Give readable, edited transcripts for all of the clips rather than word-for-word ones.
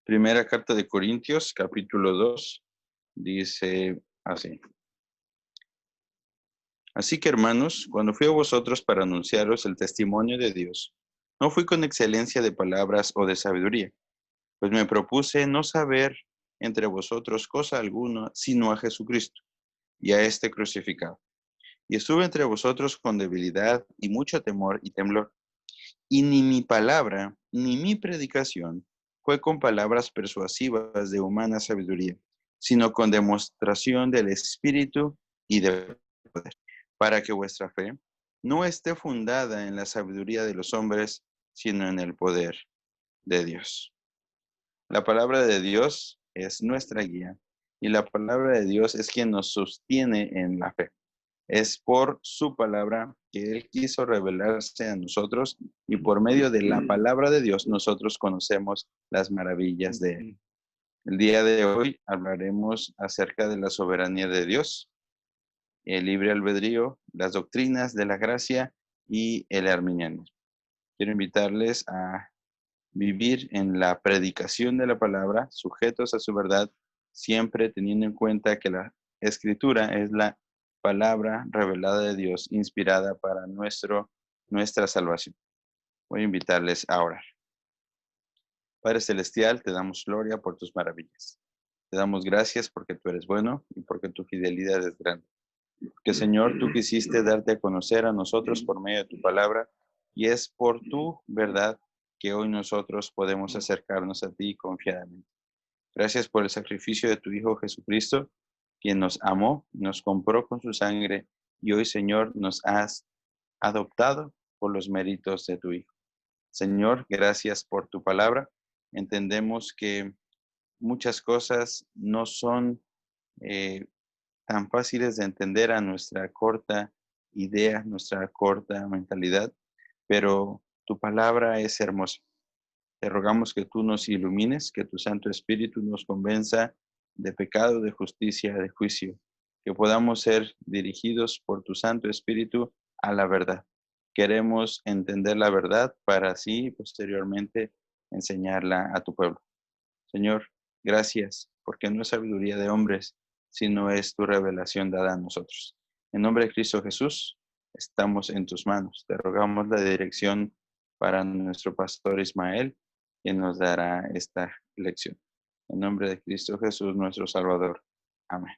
Primera carta de Corintios, capítulo 2, dice así. Así que, hermanos, cuando fui a vosotros para anunciaros el testimonio de Dios, no fui con excelencia de palabras o de sabiduría, pues me propuse no saber entre vosotros cosa alguna, sino a Jesucristo y a este crucificado. Y estuve entre vosotros con debilidad y mucho temor y temblor. Y ni mi palabra, ni mi predicación fue con palabras persuasivas de humana sabiduría, sino con demostración del Espíritu y de poder, para que vuestra fe no esté fundada en la sabiduría de los hombres, sino en el poder de Dios. La palabra de Dios es nuestra guía y la palabra de Dios es quien nos sostiene en la fe. Es por su palabra que Él quiso revelarse a nosotros y por medio de la palabra de Dios nosotros conocemos las maravillas de Él. El día de hoy hablaremos acerca de la soberanía de Dios, el libre albedrío, las doctrinas de la gracia y el arminianismo. Quiero invitarles a vivir en la predicación de la palabra, sujetos a su verdad, siempre teniendo en cuenta que la escritura es la palabra revelada de Dios, inspirada para nuestra salvación. Voy a invitarles a orar. Padre Celestial, te damos gloria por tus maravillas. Te damos gracias porque tú eres bueno y porque tu fidelidad es grande. Que Señor, tú quisiste darte a conocer a nosotros por medio de tu palabra y es por tu verdad que hoy nosotros podemos acercarnos a ti confiadamente. Gracias por el sacrificio de tu Hijo Jesucristo, quien nos amó, nos compró con su sangre y hoy, Señor, nos has adoptado por los méritos de tu Hijo. Señor, gracias por tu palabra. Entendemos que muchas cosas no son tan fáciles de entender a nuestra corta idea, nuestra corta mentalidad, pero tu palabra es hermosa. Te rogamos que tú nos ilumines, que tu Santo Espíritu nos convenza de pecado, de justicia, de juicio, que podamos ser dirigidos por tu Santo Espíritu a la verdad. Queremos entender la verdad para así posteriormente enseñarla a tu pueblo. Señor, gracias, porque no es sabiduría de hombres, sino es tu revelación dada a nosotros. En nombre de Cristo Jesús, estamos en tus manos. Te rogamos la dirección para nuestro pastor Ismael, quien nos dará esta lección. En nombre de Cristo Jesús, nuestro Salvador. Amén.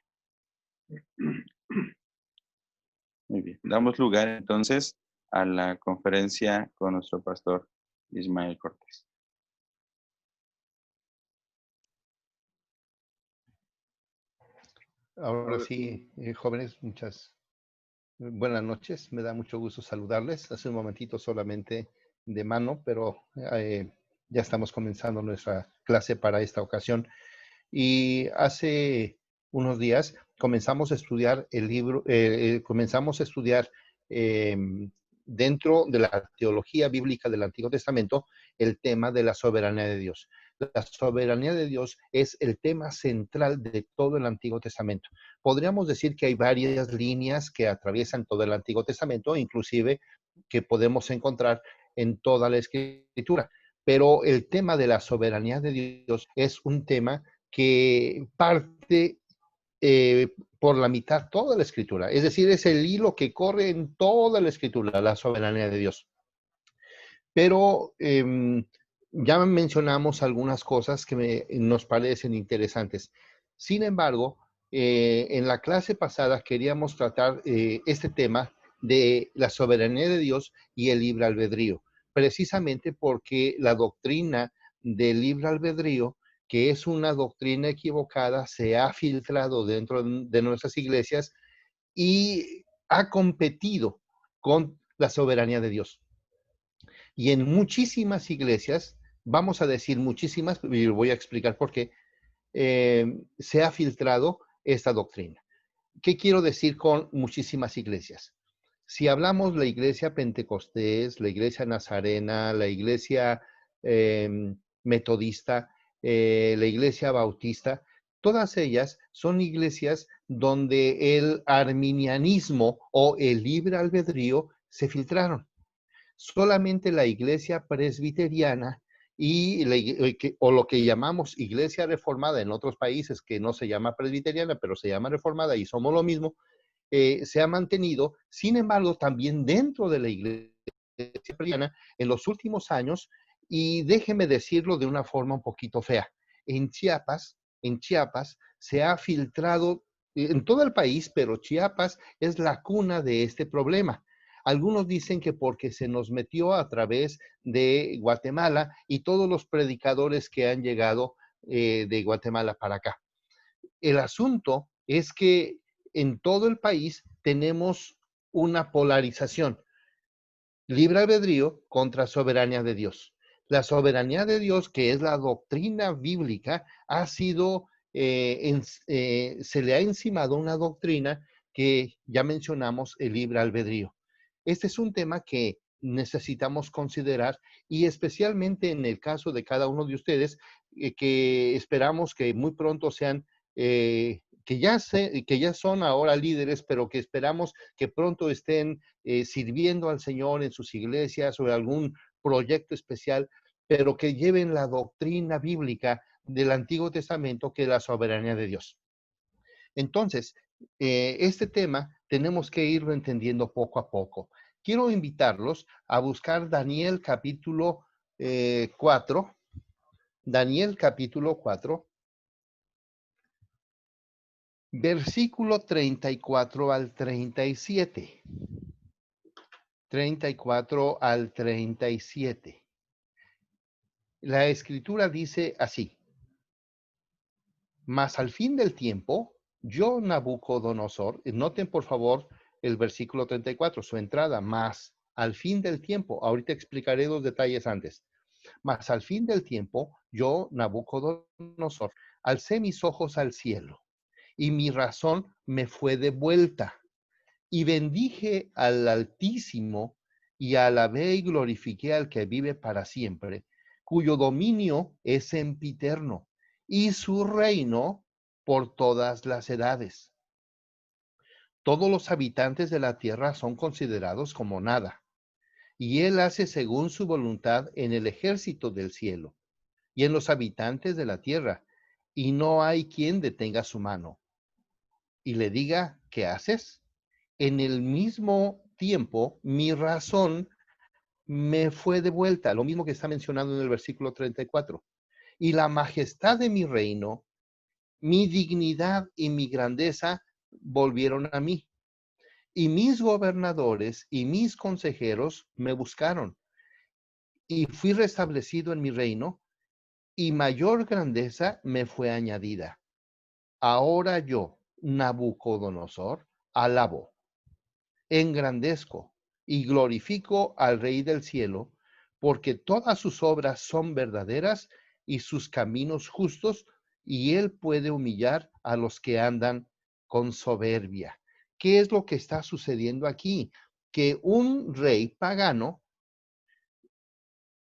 Muy bien. Damos lugar entonces a la conferencia con nuestro pastor Ismael Cortés. Ahora sí, jóvenes, muchas buenas noches. Me da mucho gusto saludarles. Hace un momentito solamente de mano, pero ya estamos comenzando nuestra clase para esta ocasión. Y hace unos días comenzamos a estudiar el libro, comenzamos a estudiar dentro de la teología bíblica del Antiguo Testamento el tema de la soberanía de Dios. La soberanía de Dios es el tema central de todo el Antiguo Testamento. Podríamos decir que hay varias líneas que atraviesan todo el Antiguo Testamento, inclusive que podemos encontrar en toda la Escritura. Pero el tema de la soberanía de Dios es un tema que parte por la mitad toda la Escritura. Es decir, es el hilo que corre en toda la Escritura, la soberanía de Dios. Pero ya mencionamos algunas cosas que nos parecen interesantes. Sin embargo, en la clase pasada queríamos tratar este tema de la soberanía de Dios y el libre albedrío, precisamente porque la doctrina del libre albedrío, que es una doctrina equivocada, se ha filtrado dentro de nuestras iglesias y ha competido con la soberanía de Dios. Y en muchísimas iglesias, vamos a decir muchísimas, y voy a explicar por qué, se ha filtrado esta doctrina. ¿Qué quiero decir con muchísimas iglesias? Si hablamos la iglesia pentecostés, la iglesia nazarena, la iglesia metodista, la iglesia bautista, todas ellas son iglesias donde el arminianismo o el libre albedrío se filtraron. Solamente la iglesia presbiteriana o lo que llamamos iglesia reformada en otros países, que no se llama presbiteriana, pero se llama reformada y somos lo mismo, se ha mantenido. Sin embargo, también dentro de la iglesia presbiteriana, en los últimos años, y déjeme decirlo de una forma un poquito fea, en Chiapas se ha filtrado en todo el país, pero Chiapas es la cuna de este problema. Algunos dicen que porque se nos metió a través de Guatemala y todos los predicadores que han llegado de Guatemala para acá. El asunto es que en todo el país tenemos una polarización: libre albedrío contra soberanía de Dios. La soberanía de Dios, que es la doctrina bíblica, ha sido, se le ha encimado una doctrina que ya mencionamos, el libre albedrío. Este es un tema que necesitamos considerar, y especialmente en el caso de cada uno de ustedes, que esperamos que muy pronto sean, que ya son ahora líderes, pero que esperamos que pronto estén sirviendo al Señor en sus iglesias o en algún proyecto especial, pero que lleven la doctrina bíblica del Antiguo Testamento, que es la soberanía de Dios. Entonces, este tema tenemos que irlo entendiendo poco a poco. Quiero invitarlos a buscar Daniel capítulo 4, Daniel capítulo 4, versículo 34 al 37. 34 al 37. La escritura dice así: mas al fin del tiempo, yo, Nabucodonosor, noten por favor el versículo 34, su entrada, mas al fin del tiempo, ahorita explicaré los detalles antes. Mas al fin del tiempo, yo, Nabucodonosor, alcé mis ojos al cielo, y mi razón me fue devuelta, y bendije al Altísimo, y alabé y glorifiqué al que vive para siempre, cuyo dominio es sempiterno, y su reino por todas las edades. Todos los habitantes de la tierra son considerados como nada, y él hace según su voluntad en el ejército del cielo y en los habitantes de la tierra, y no hay quien detenga su mano y le diga: ¿qué haces? En el mismo tiempo, mi razón me fue devuelta, lo mismo que está mencionado en el versículo 34. Y la majestad de mi reino, mi dignidad y mi grandeza volvieron a mí. Y mis gobernadores y mis consejeros me buscaron. Y fui restablecido en mi reino, y mayor grandeza me fue añadida. Ahora yo, Nabucodonosor, alabo, engrandezco y glorifico al Rey del cielo, porque todas sus obras son verdaderas y sus caminos justos, y él puede humillar a los que andan con soberbia. ¿Qué es lo que está sucediendo aquí? Que un rey pagano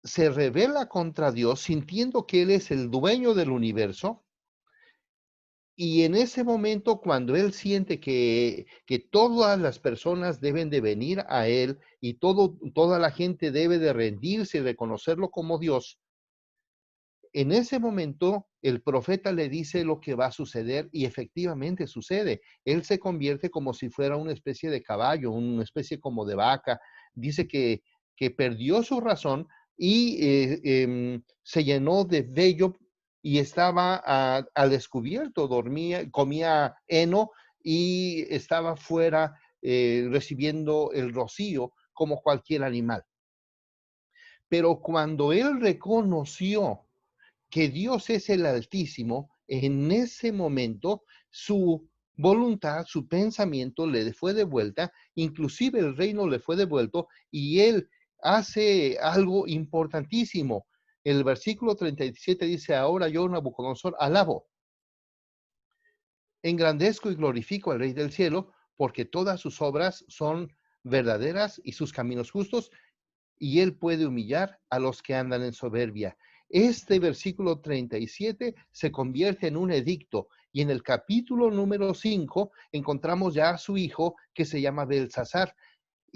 se rebela contra Dios sintiendo que él es el dueño del universo. Y en ese momento, cuando él siente que todas las personas deben de venir a él y toda la gente debe de rendirse y reconocerlo como Dios, en ese momento el profeta le dice lo que va a suceder, y efectivamente sucede. Él se convierte como si fuera una especie de caballo, una especie como de vaca. Dice que perdió su razón y se llenó de vello y estaba al descubierto, dormía, comía heno y estaba fuera recibiendo el rocío como cualquier animal. Pero cuando él reconoció que Dios es el Altísimo, en ese momento su voluntad, su pensamiento le fue devuelta, inclusive el reino le fue devuelto, y él hace algo importantísimo. El versículo 37 dice: ahora yo, Nabucodonosor, alabo, engrandezco y glorifico al Rey del cielo, porque todas sus obras son verdaderas y sus caminos justos, y él puede humillar a los que andan en soberbia. Este versículo 37 se convierte en un edicto, y en el capítulo número 5 encontramos ya a su hijo, que se llama Belsasar,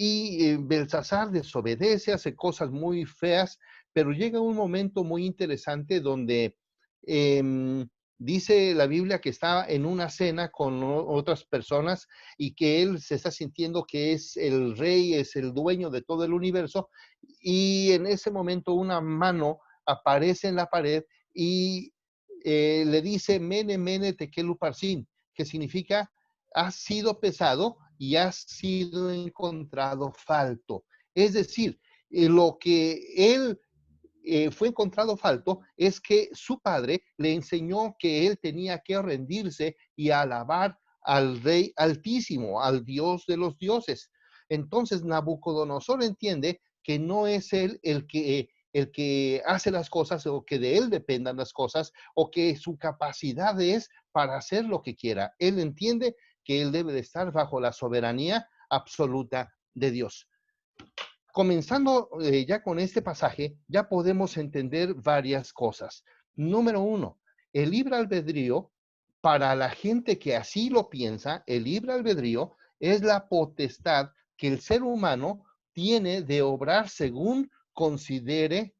Y Belsasar desobedece, hace cosas muy feas, pero llega un momento muy interesante donde dice la Biblia que está en una cena con otras personas y que él se está sintiendo que es el rey, es el dueño de todo el universo, y en ese momento una mano aparece en la pared y le dice Mene, Mene, Tekel Uparsin, que significa has sido pesado y has sido encontrado falto. Es decir, lo que él fue encontrado falto es que su padre le enseñó que él tenía que rendirse y alabar al Rey Altísimo, al Dios de los dioses. Entonces Nabucodonosor entiende que no es él el que hace las cosas o que de él dependan las cosas o que su capacidad es para hacer lo que quiera. Él entiende que él debe de estar bajo la soberanía absoluta de Dios. Comenzando ya con este pasaje, ya podemos entender varias cosas. Número uno, el libre albedrío, para la gente que así lo piensa, el libre albedrío es la potestad que el ser humano tiene de obrar según considere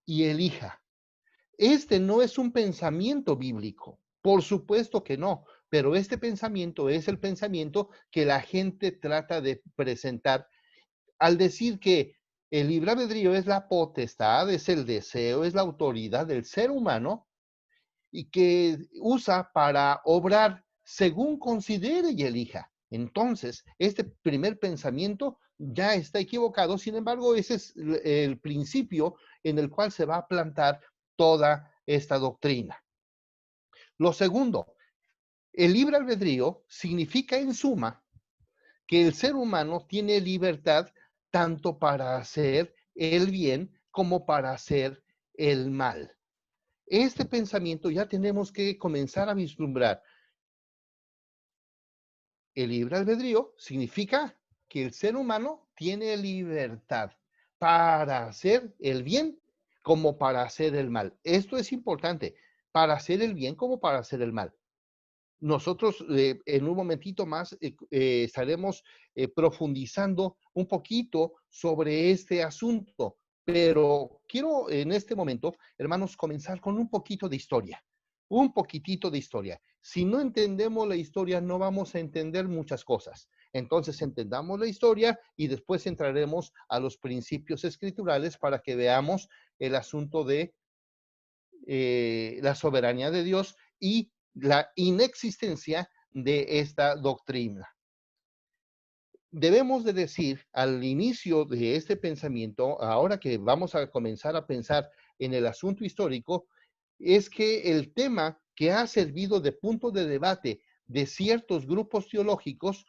y elija. Este no es un pensamiento bíblico, por supuesto que no, pero este pensamiento es el pensamiento que la gente trata de presentar al decir que el libre albedrío es la potestad, es el deseo, es la autoridad del ser humano y que usa para obrar según considere y elija. Entonces, este primer pensamiento ya está equivocado, sin embargo, ese es el principio en el cual se va a plantar toda esta doctrina. Lo segundo, el libre albedrío significa en suma que el ser humano tiene libertad tanto para hacer el bien como para hacer el mal. Este pensamiento ya tenemos que comenzar a vislumbrar. El libre albedrío significa que el ser humano tiene libertad para hacer el bien como para hacer el mal. Esto es importante, para hacer el bien como para hacer el mal. Nosotros en un momentito más estaremos profundizando un poquito sobre este asunto, pero quiero en este momento, hermanos, comenzar con un poquito de historia, un poquitito de historia. Si no entendemos la historia, no vamos a entender muchas cosas. Entonces, entendamos la historia y después entraremos a los principios escriturales para que veamos el asunto de la soberanía de Dios y la inexistencia de esta doctrina. Debemos de decir al inicio de este pensamiento, ahora que vamos a comenzar a pensar en el asunto histórico, es que el tema que ha servido de punto de debate de ciertos grupos teológicos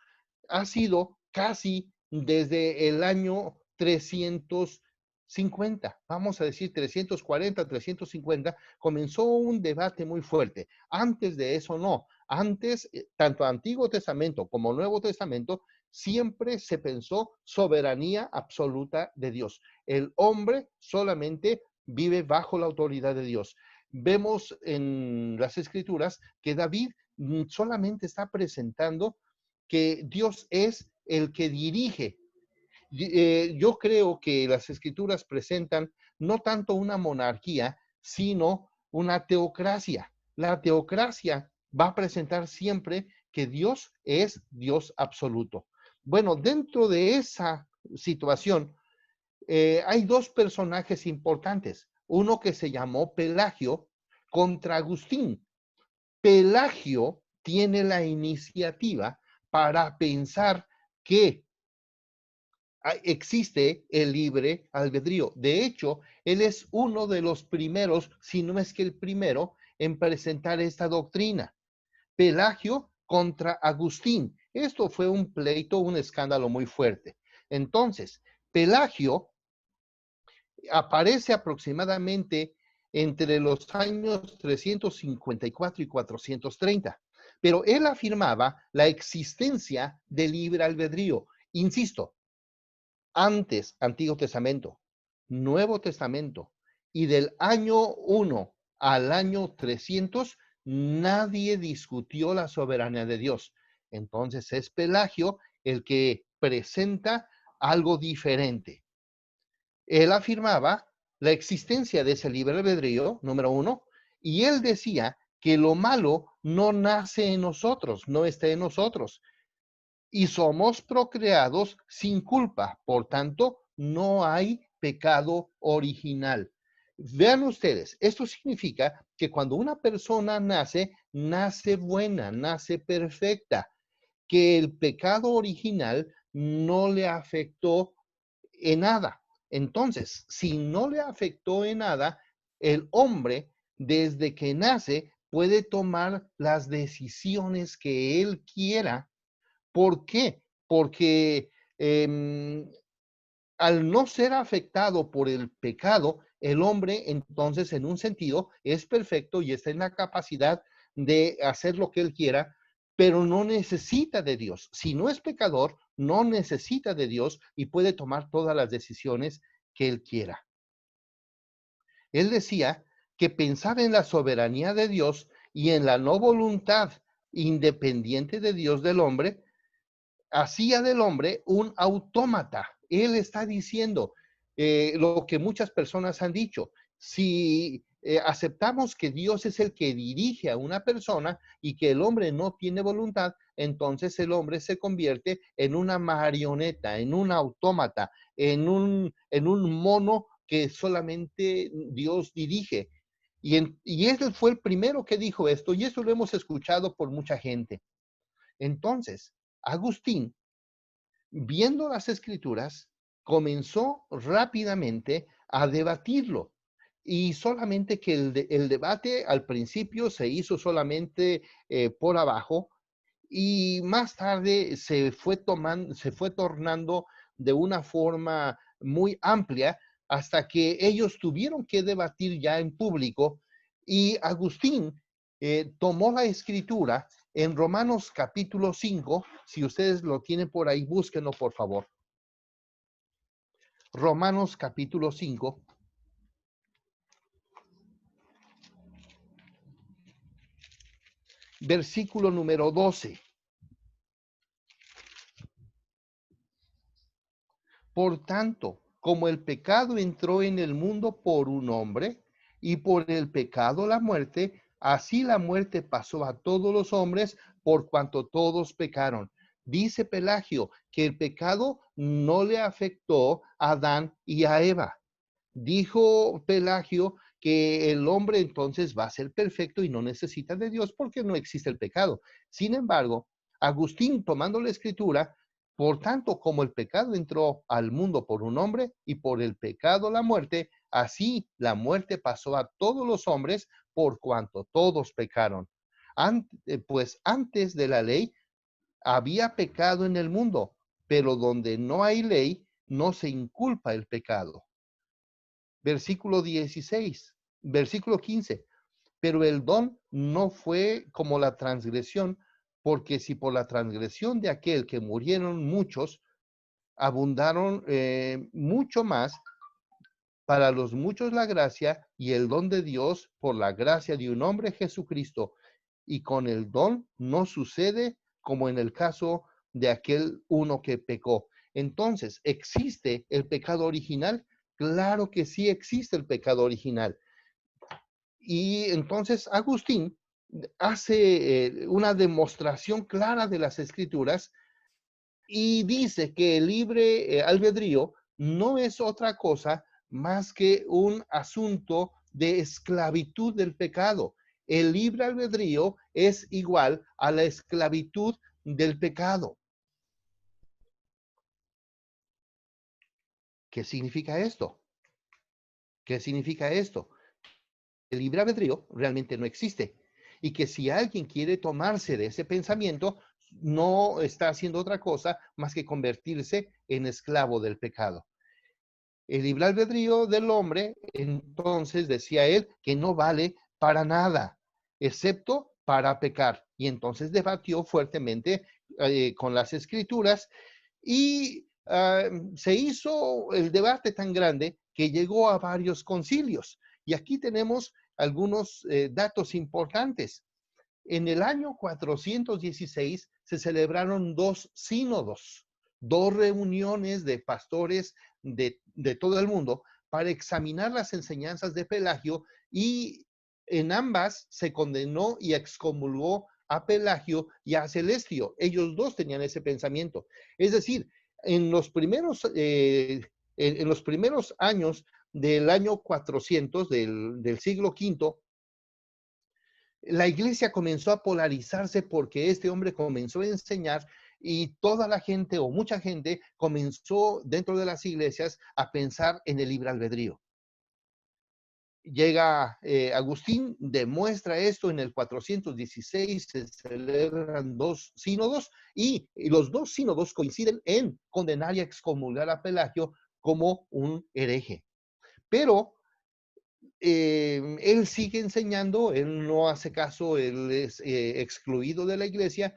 ha sido casi desde el año 350, vamos a decir 340, 350, comenzó un debate muy fuerte. Antes de eso no. Antes, tanto Antiguo Testamento como Nuevo Testamento, siempre se pensó soberanía absoluta de Dios. El hombre solamente vive bajo la autoridad de Dios. Vemos en las escrituras que David solamente está presentando que Dios es el que dirige. Yo creo que las escrituras presentan no tanto una monarquía, sino una teocracia. La teocracia va a presentar siempre que Dios es Dios absoluto. Bueno, dentro de esa situación hay dos personajes importantes. Uno que se llamó Pelagio contra Agustín. Pelagio tiene la iniciativa para pensar que existe el libre albedrío. De hecho, él es uno de los primeros, si no es que el primero, en presentar esta doctrina. Pelagio contra Agustín. Esto fue un pleito, un escándalo muy fuerte. Entonces, Pelagio aparece aproximadamente entre los años 354 y 430, pero él afirmaba la existencia del libre albedrío. Insisto, antes Antiguo Testamento, Nuevo Testamento, y del año 1 al año 300, nadie discutió la soberanía de Dios. Entonces es Pelagio el que presenta algo diferente. Él afirmaba la existencia de ese libre albedrío, número uno, y él decía que lo malo no nace en nosotros, no está en nosotros, y somos procreados sin culpa. Por tanto, no hay pecado original. Vean ustedes, esto significa que cuando una persona nace, nace buena, nace perfecta, que el pecado original no le afectó en nada. Entonces, si no le afectó en nada, el hombre desde que nace puede tomar las decisiones que él quiera. ¿Por qué? Porque al no ser afectado por el pecado, el hombre entonces en un sentido es perfecto y está en la capacidad de hacer lo que él quiera, pero no necesita de Dios. Si no es pecador, no necesita de Dios y puede tomar todas las decisiones que él quiera. Él decía que pensaba en la soberanía de Dios y en la no voluntad independiente de Dios del hombre, hacía del hombre un autómata. Él está diciendo lo que muchas personas han dicho. Si aceptamos que Dios es el que dirige a una persona y que el hombre no tiene voluntad, entonces el hombre se convierte en una marioneta, en un autómata, en un mono que solamente Dios dirige. Y él fue el primero que dijo esto, y eso lo hemos escuchado por mucha gente. Entonces, Agustín, viendo las escrituras, comenzó rápidamente a debatirlo. Y solamente que el debate al principio se hizo solamente por abajo y más tarde se fue tornando de una forma muy amplia hasta que ellos tuvieron que debatir ya en público y Agustín tomó la escritura en Romanos capítulo 5. Si ustedes lo tienen por ahí, búsquenlo por favor. Romanos capítulo 5. Versículo número 12. Por tanto, como el pecado entró en el mundo por un hombre, y por el pecado la muerte, así la muerte pasó a todos los hombres por cuanto todos pecaron. Dice Pelagio que el pecado no le afectó a Adán y a Eva. Dijo Pelagio que el hombre entonces va a ser perfecto y no necesita de Dios porque no existe el pecado. Sin embargo, Agustín, tomando la escritura, por tanto, como el pecado entró al mundo por un hombre y por el pecado la muerte, así la muerte pasó a todos los hombres por cuanto todos pecaron. Pues antes de la ley había pecado en el mundo, pero donde no hay ley, no se inculpa el pecado. Versículo 16, versículo 15. Pero el don no fue como la transgresión, porque si por la transgresión de aquel que murieron muchos, abundaron mucho más para los muchos la gracia y el don de Dios por la gracia de un hombre Jesucristo. Y con el don no sucede como en el caso de aquel uno que pecó. Entonces, ¿existe el pecado original? Claro que sí existe el pecado original. Y entonces Agustín hace una demostración clara de las escrituras y dice que el libre albedrío no es otra cosa más que un asunto de esclavitud del pecado. El libre albedrío es igual a la esclavitud del pecado. ¿Qué significa esto? ¿Qué significa esto? El libre albedrío realmente no existe y que si alguien quiere tomarse de ese pensamiento, no está haciendo otra cosa más que convertirse en esclavo del pecado. El libre albedrío del hombre, entonces decía él, que no vale para nada, excepto para pecar. Y entonces debatió fuertemente con las escrituras y se hizo el debate tan grande que llegó a varios concilios. Y aquí tenemos algunos datos importantes. En el año 416 se celebraron dos sínodos. 2 reuniones de pastores de todo el mundo para examinar las enseñanzas de Pelagio, y en ambas se condenó y excomulgó a Pelagio y a Celestio. Ellos dos tenían ese pensamiento. Es decir, en los primeros, en los primeros años del año 400 del siglo V, la iglesia comenzó a polarizarse porque este hombre comenzó a enseñar y toda la gente o mucha gente comenzó dentro de las iglesias a pensar en el libre albedrío. Llega Agustín, demuestra esto en el 416, se celebran 2 sínodos y los 2 sínodos coinciden en condenar y excomulgar a Pelagio como un hereje. Pero él sigue enseñando, él no hace caso, él es excluido de la iglesia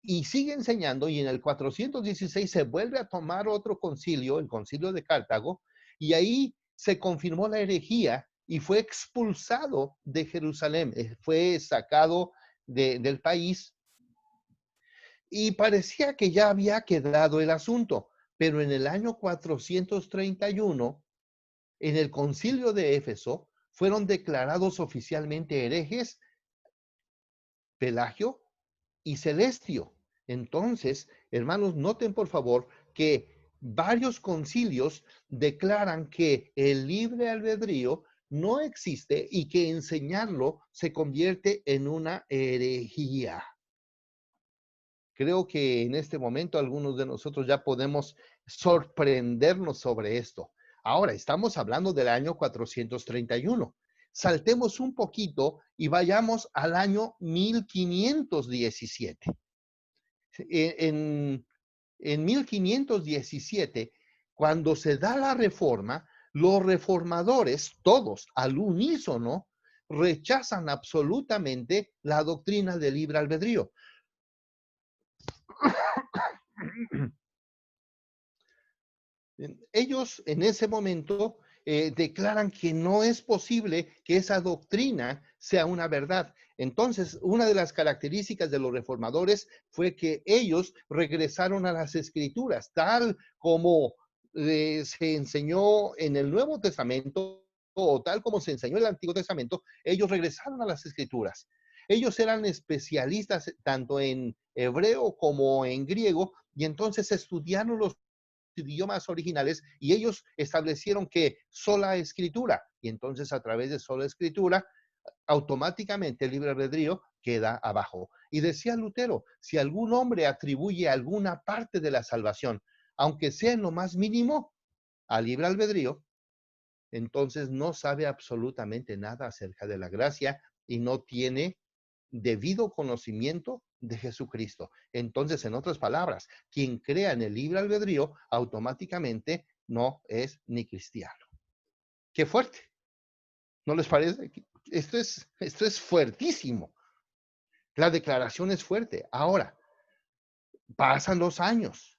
y sigue enseñando, y en el 416 se vuelve a tomar otro concilio, el concilio de Cartago, y ahí se confirmó la herejía y fue expulsado de Jerusalén, fue sacado del país y parecía que ya había quedado el asunto, pero en el año 431, en el concilio de Éfeso, fueron declarados oficialmente herejes Pelagio y Celestio. Entonces, hermanos, noten por favor que varios concilios declaran que el libre albedrío no existe y que enseñarlo se convierte en una herejía. Creo que en este momento algunos de nosotros ya podemos sorprendernos sobre esto. Ahora, estamos hablando del año 431. Saltemos un poquito y vayamos al año 1517. En 1517, cuando se da la reforma, los reformadores, todos al unísono, rechazan absolutamente la doctrina del libre albedrío. Ellos en ese momento declaran que no es posible que esa doctrina sea una verdad. Entonces, una de las características de los reformadores fue que ellos regresaron a las escrituras, tal como se enseñó en el Nuevo Testamento o tal como se enseñó en el Antiguo Testamento. Ellos regresaron a las escrituras. Ellos eran especialistas tanto en hebreo como en griego, y entonces estudiaron los idiomas originales y ellos establecieron que sola escritura, y entonces a través de sola escritura automáticamente el libre albedrío queda abajo. Y decía Lutero, si algún hombre atribuye alguna parte de la salvación, aunque sea en lo más mínimo, al libre albedrío, entonces no sabe absolutamente nada acerca de la gracia y no tiene debido conocimiento de Jesucristo. Entonces, en otras palabras, quien crea en el libre albedrío automáticamente no es ni cristiano. Qué fuerte. ¿No les parece? Esto es fuertísimo. La declaración es fuerte. Ahora, pasan los años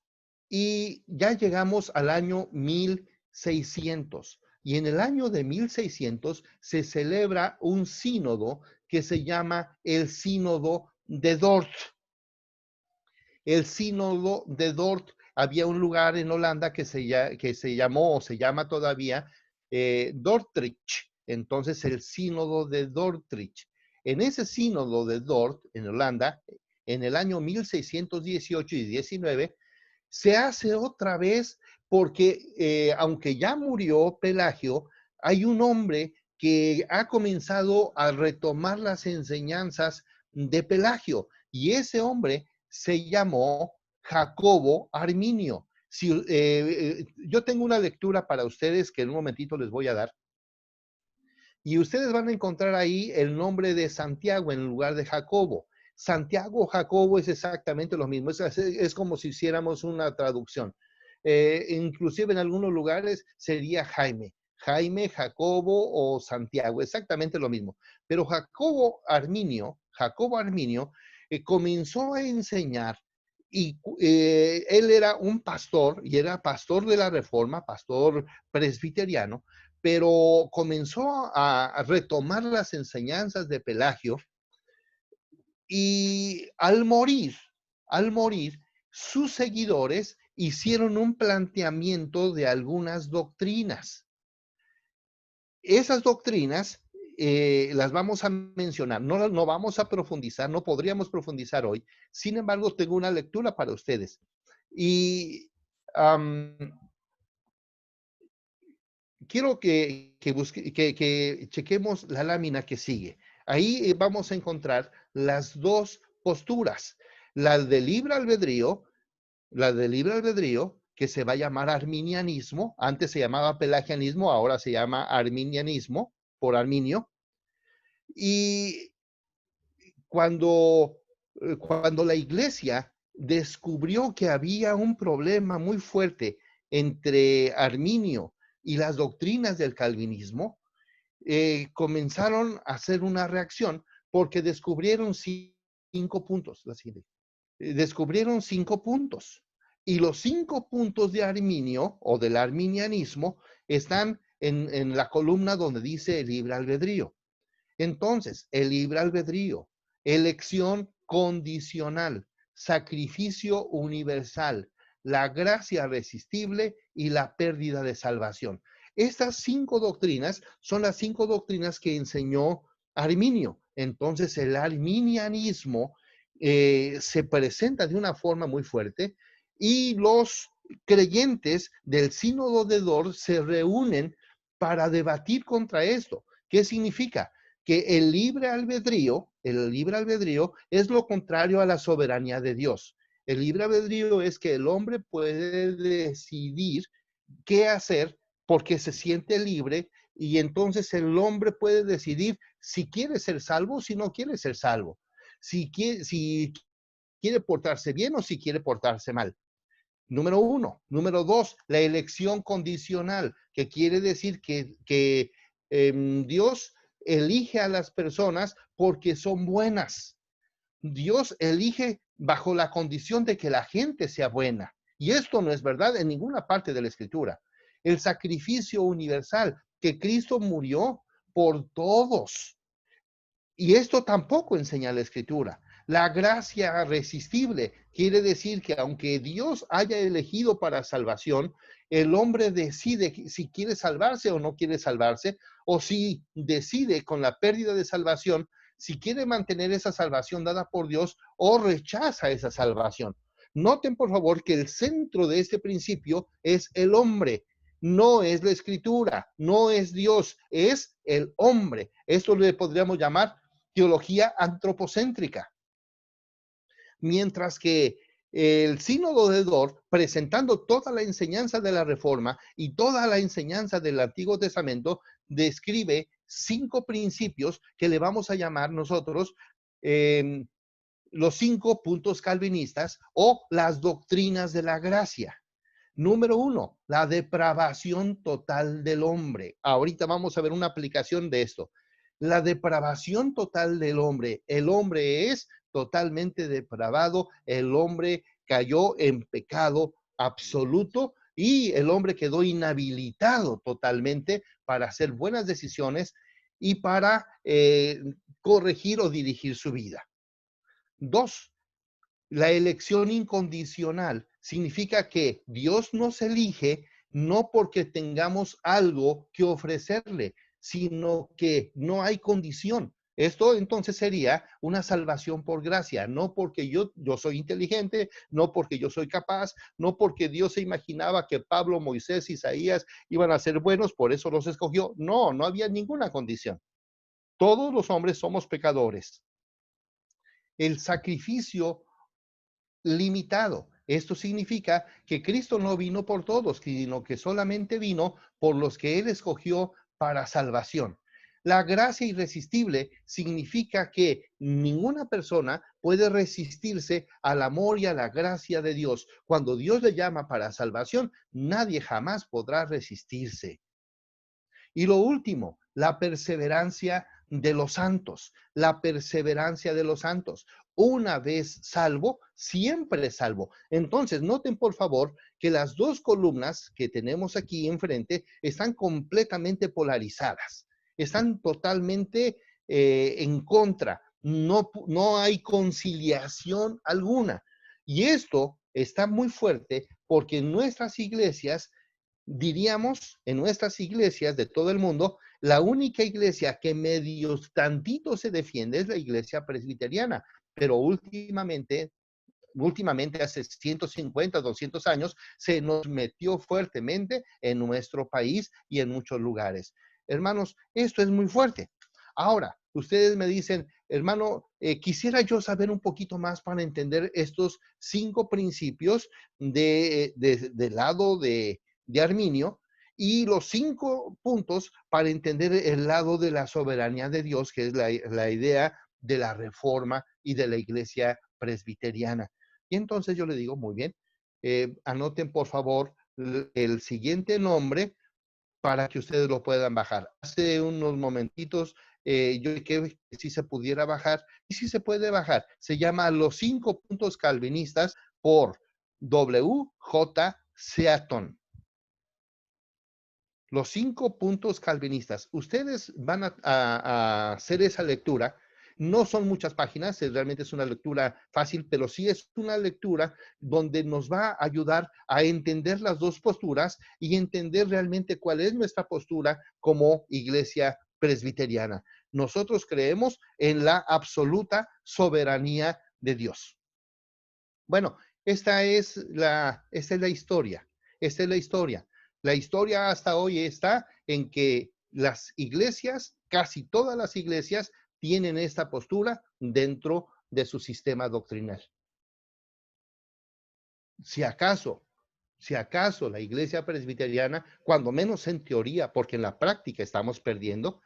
y ya llegamos al año 1600. Y en el año de 1600 se celebra un sínodo que se llama el Sínodo de Dort. El Sínodo de Dort, había un lugar en Holanda que se llamó o se llama todavía Dordrecht. Entonces, el Sínodo de Dordrecht. En ese Sínodo de Dort, en Holanda, en el año 1618 y 19, se hace otra vez porque, aunque ya murió Pelagio, hay un hombre que ha comenzado a retomar las enseñanzas de Pelagio, y ese hombre se llamó Jacobo Arminio. Yo tengo una lectura para ustedes que en un momentito les voy a dar, y ustedes van a encontrar ahí el nombre de Santiago en lugar de Jacobo. Santiago, Jacobo es exactamente lo mismo, es como si hiciéramos una traducción. Inclusive en algunos lugares sería Jaime, Jacobo o Santiago, exactamente lo mismo. Pero Jacobo Arminio, comenzó a enseñar, y él era un pastor, y era pastor de la Reforma, pastor presbiteriano, pero comenzó a retomar las enseñanzas de Pelagio, y al morir, sus seguidores hicieron un planteamiento de algunas doctrinas. Esas doctrinas las vamos a mencionar, no vamos a profundizar, no podríamos profundizar hoy. Sin embargo, tengo una lectura para ustedes. Y um, quiero que chequemos la lámina que sigue. Ahí vamos a encontrar las dos posturas, la del libre albedrío, que se va a llamar arminianismo, antes se llamaba pelagianismo, ahora se llama arminianismo, por Arminio, y cuando la iglesia descubrió que había un problema muy fuerte entre Arminio y las doctrinas del calvinismo, comenzaron a hacer una reacción porque descubrieron 5 puntos. Descubrieron 5 puntos. Y los 5 puntos de Arminio o del arminianismo están en la columna donde dice el libre albedrío. Entonces, el libre albedrío, elección condicional, sacrificio universal, la gracia resistible y la pérdida de salvación. Estas 5 doctrinas son las 5 doctrinas que enseñó Arminio. Entonces, el arminianismo se presenta de una forma muy fuerte y los creyentes del sínodo de Dort se reúnen para debatir contra esto. ¿Qué significa? Que el libre albedrío es lo contrario a la soberanía de Dios. El libre albedrío es que el hombre puede decidir qué hacer porque se siente libre y entonces el hombre puede decidir si quiere ser salvo o si no quiere ser salvo, si quiere portarse bien o si quiere portarse mal. Número 1. Número 2, la elección condicional, que quiere decir que Dios elige a las personas porque son buenas. Dios elige bajo la condición de que la gente sea buena. Y esto no es verdad en ninguna parte de la Escritura. El sacrificio universal, que Cristo murió por todos. Y esto tampoco enseña la Escritura. La gracia resistible quiere decir que aunque Dios haya elegido para salvación, el hombre decide si quiere salvarse o no quiere salvarse, o si decide con la pérdida de salvación, si quiere mantener esa salvación dada por Dios o rechaza esa salvación. Noten, por favor, que el centro de este principio es el hombre. No es la Escritura, no es Dios, es el hombre. Esto le podríamos llamar teología antropocéntrica. Mientras que el sínodo de Dort, presentando toda la enseñanza de la Reforma y toda la enseñanza del Antiguo Testamento, describe 5 principios que le vamos a llamar nosotros los 5 puntos calvinistas o las doctrinas de la gracia. Número 1, la depravación total del hombre. Ahorita vamos a ver una aplicación de esto. La depravación total del hombre. El hombre es totalmente depravado. El hombre cayó en pecado absoluto y el hombre quedó inhabilitado totalmente para hacer buenas decisiones y para corregir o dirigir su vida. 2, la elección incondicional significa que Dios nos elige no porque tengamos algo que ofrecerle, sino que no hay condición. Esto entonces sería una salvación por gracia, no porque yo soy inteligente, no porque yo soy capaz, no porque Dios se imaginaba que Pablo, Moisés, Isaías iban a ser buenos, por eso los escogió. No, no había ninguna condición. Todos los hombres somos pecadores. El sacrificio limitado. Esto significa que Cristo no vino por todos, sino que solamente vino por los que Él escogió para salvación. La gracia irresistible significa que ninguna persona puede resistirse al amor y a la gracia de Dios. Cuando Dios le llama para salvación, nadie jamás podrá resistirse. Y lo último, la perseverancia de los santos, la perseverancia de los santos. Una vez salvo, siempre salvo. Entonces, noten por favor que las 2 columnas que tenemos aquí enfrente están completamente polarizadas, están totalmente en contra. No hay conciliación alguna. Y esto está muy fuerte porque en nuestras iglesias, diríamos, en nuestras iglesias de todo el mundo, la única iglesia que medio tantito se defiende es la iglesia presbiteriana, pero últimamente hace 150, 200 años, se nos metió fuertemente en nuestro país y en muchos lugares. Hermanos, esto es muy fuerte. Ahora, ustedes me dicen, hermano, quisiera yo saber un poquito más para entender estos 5 principios del lado de Arminio y los 5 puntos para entender el lado de la soberanía de Dios, que es la idea de la reforma y de la iglesia presbiteriana. Y entonces yo le digo, muy bien, anoten por favor el siguiente nombre para que ustedes lo puedan bajar. Hace unos momentitos yo dije que si se pudiera bajar, y si se puede bajar. Se llama Los 5 puntos calvinistas por W.J. Seaton. Los 5 puntos calvinistas. Ustedes van a hacer esa lectura. No son muchas páginas, realmente es una lectura fácil, pero sí es una lectura donde nos va a ayudar a entender las dos posturas y entender realmente cuál es nuestra postura como iglesia presbiteriana. Nosotros creemos en la absoluta soberanía de Dios. Bueno, esta es la historia. Esta es la historia. La historia hasta hoy está en que las iglesias, casi todas las iglesias, tienen esta postura dentro de su sistema doctrinal. Si acaso la iglesia presbiteriana, cuando menos en teoría, porque en la práctica estamos perdiendo,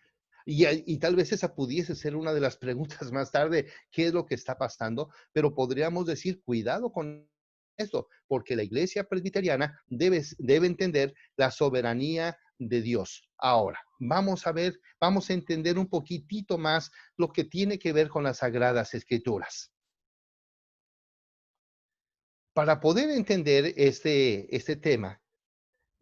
y tal vez esa pudiese ser una de las preguntas más tarde, ¿qué es lo que está pasando? Pero podríamos decir, cuidado con esto, porque la iglesia presbiteriana debe entender la soberanía de Dios. Ahora, vamos a entender un poquitito más lo que tiene que ver con las Sagradas Escrituras. Para poder entender este tema,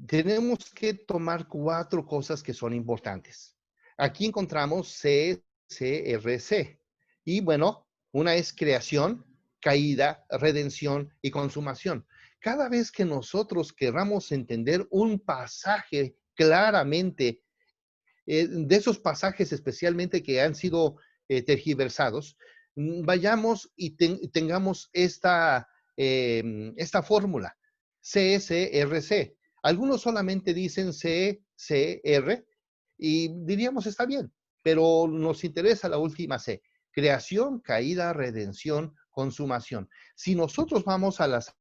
tenemos que tomar 4 cosas que son importantes. Aquí encontramos CCRC. Y bueno, una es creación, caída, redención y consumación. Cada vez que nosotros querramos entender un pasaje claramente, de esos pasajes especialmente que han sido tergiversados, vayamos y tengamos esta fórmula, CSRC. Algunos solamente dicen CCR y diríamos está bien, pero nos interesa la última C, creación, caída, redención, consumación. Si nosotros vamos a las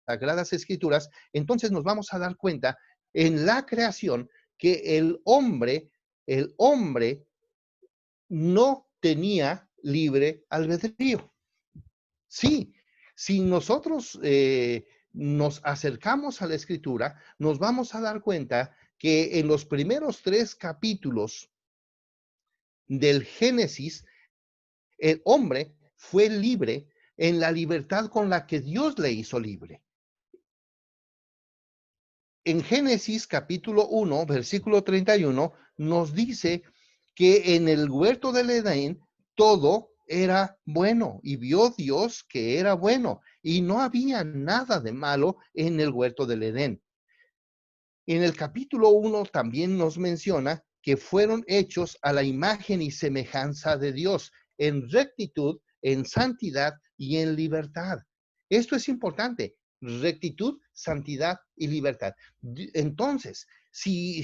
Sagradas Escrituras, entonces nos vamos a dar cuenta en la creación que el hombre no tenía libre albedrío. Sí, si nosotros nos acercamos a la Escritura, nos vamos a dar cuenta que en los primeros 3 capítulos del Génesis, el hombre fue libre en la libertad con la que Dios le hizo libre. En Génesis capítulo 1, versículo 31, nos dice que en el huerto del Edén todo era bueno y vio Dios que era bueno y no había nada de malo en el huerto del Edén. En el capítulo 1 también nos menciona que fueron hechos a la imagen y semejanza de Dios, en rectitud, en santidad y en libertad. Esto es importante, rectitud, santidad y libertad. Entonces, si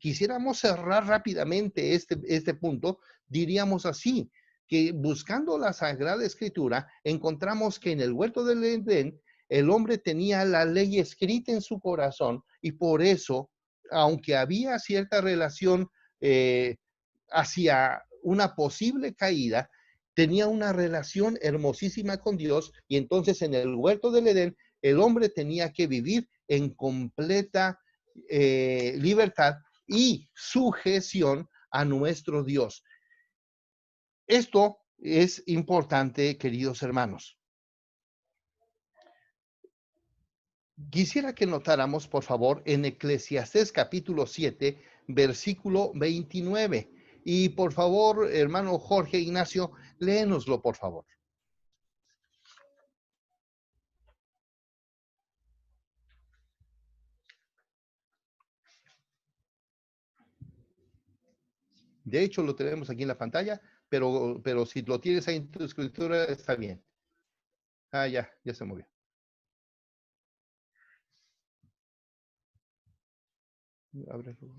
quisiéramos cerrar rápidamente este punto, diríamos así, que buscando la Sagrada Escritura, encontramos que en el huerto del Edén, el hombre tenía la ley escrita en su corazón y por eso, aunque había cierta relación hacia una posible caída, tenía una relación hermosísima con Dios y entonces en el huerto del Edén el hombre tenía que vivir en completa libertad y sujeción a nuestro Dios. Esto es importante, queridos hermanos. Quisiera que notáramos, por favor, en Eclesiastés capítulo 7, versículo 29. Y por favor, hermano Jorge Ignacio, léenoslo, por favor. De hecho, lo tenemos aquí en la pantalla, pero si lo tienes ahí en tu escritura, está bien. Ah, ya se movió. Ábrelo.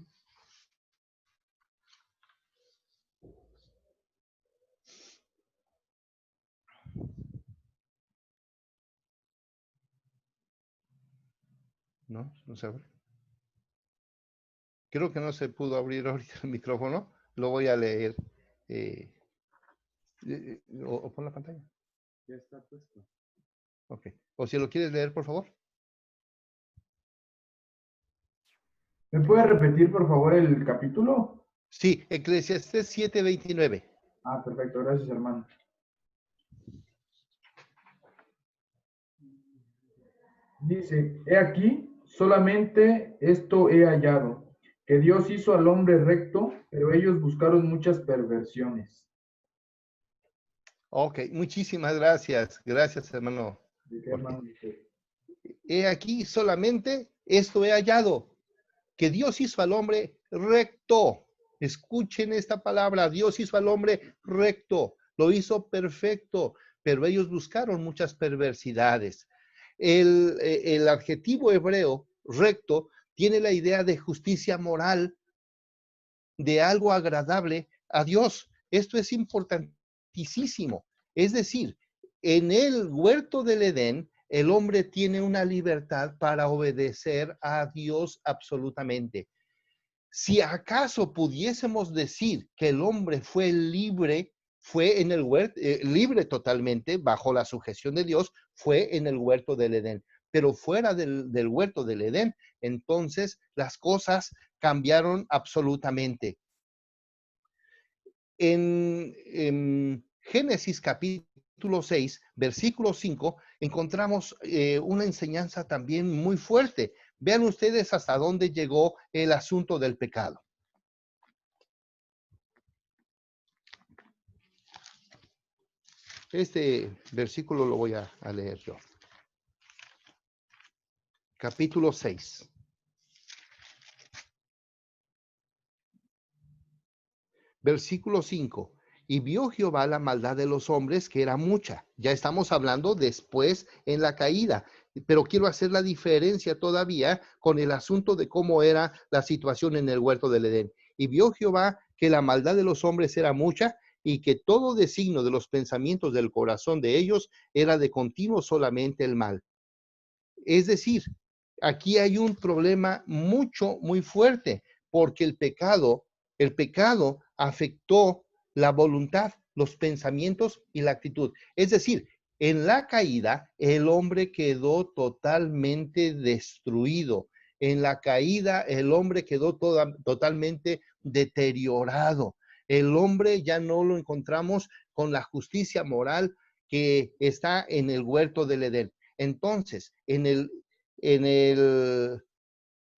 No se abre. Creo que no se pudo abrir ahorita el micrófono. Lo voy a leer. O pon la pantalla. Ya está puesto. Ok. O si lo quieres leer, por favor. ¿Me puede repetir, por favor, el capítulo? Sí, Eclesiastés 7:29. Ah, perfecto, gracias, hermano. Dice, he aquí, solamente esto he hallado, que Dios hizo al hombre recto, pero ellos buscaron muchas perversiones. Ok, muchísimas gracias. Gracias, hermano. ¿De qué, Jorge. hermano? Dice, He aquí solamente esto he hallado, que Dios hizo al hombre recto. Escuchen esta palabra, Dios hizo al hombre recto, lo hizo perfecto, pero ellos buscaron muchas perversidades. El adjetivo hebreo recto tiene la idea de justicia moral, de algo agradable a Dios. Esto es importantísimo. Es decir, en el huerto del Edén, el hombre tiene una libertad para obedecer a Dios absolutamente. Si acaso pudiésemos decir que el hombre fue libre, fue en el huerto, libre totalmente, bajo la sujeción de Dios, fue en el huerto del Edén. Pero fuera del huerto del Edén, entonces las cosas cambiaron absolutamente. En Génesis capítulo 6, versículo 5, encontramos una enseñanza también muy fuerte. Vean ustedes hasta dónde llegó el asunto del pecado. Este versículo lo voy a leer yo. Capítulo 6. Versículo 5. Y vio Jehová la maldad de los hombres, que era mucha. Ya estamos hablando después en la caída, pero quiero hacer la diferencia todavía con el asunto de cómo era la situación en el huerto del Edén. Y vio Jehová que la maldad de los hombres era mucha y que todo designio de los pensamientos del corazón de ellos era de continuo solamente el mal. Es decir, aquí hay un problema muy fuerte, porque el pecado afectó la voluntad, los pensamientos y la actitud. Es decir, en la caída, el hombre quedó totalmente destruido. En la caída, el hombre quedó totalmente deteriorado. El hombre ya no lo encontramos con la justicia moral que está en el huerto del Edén. Entonces, en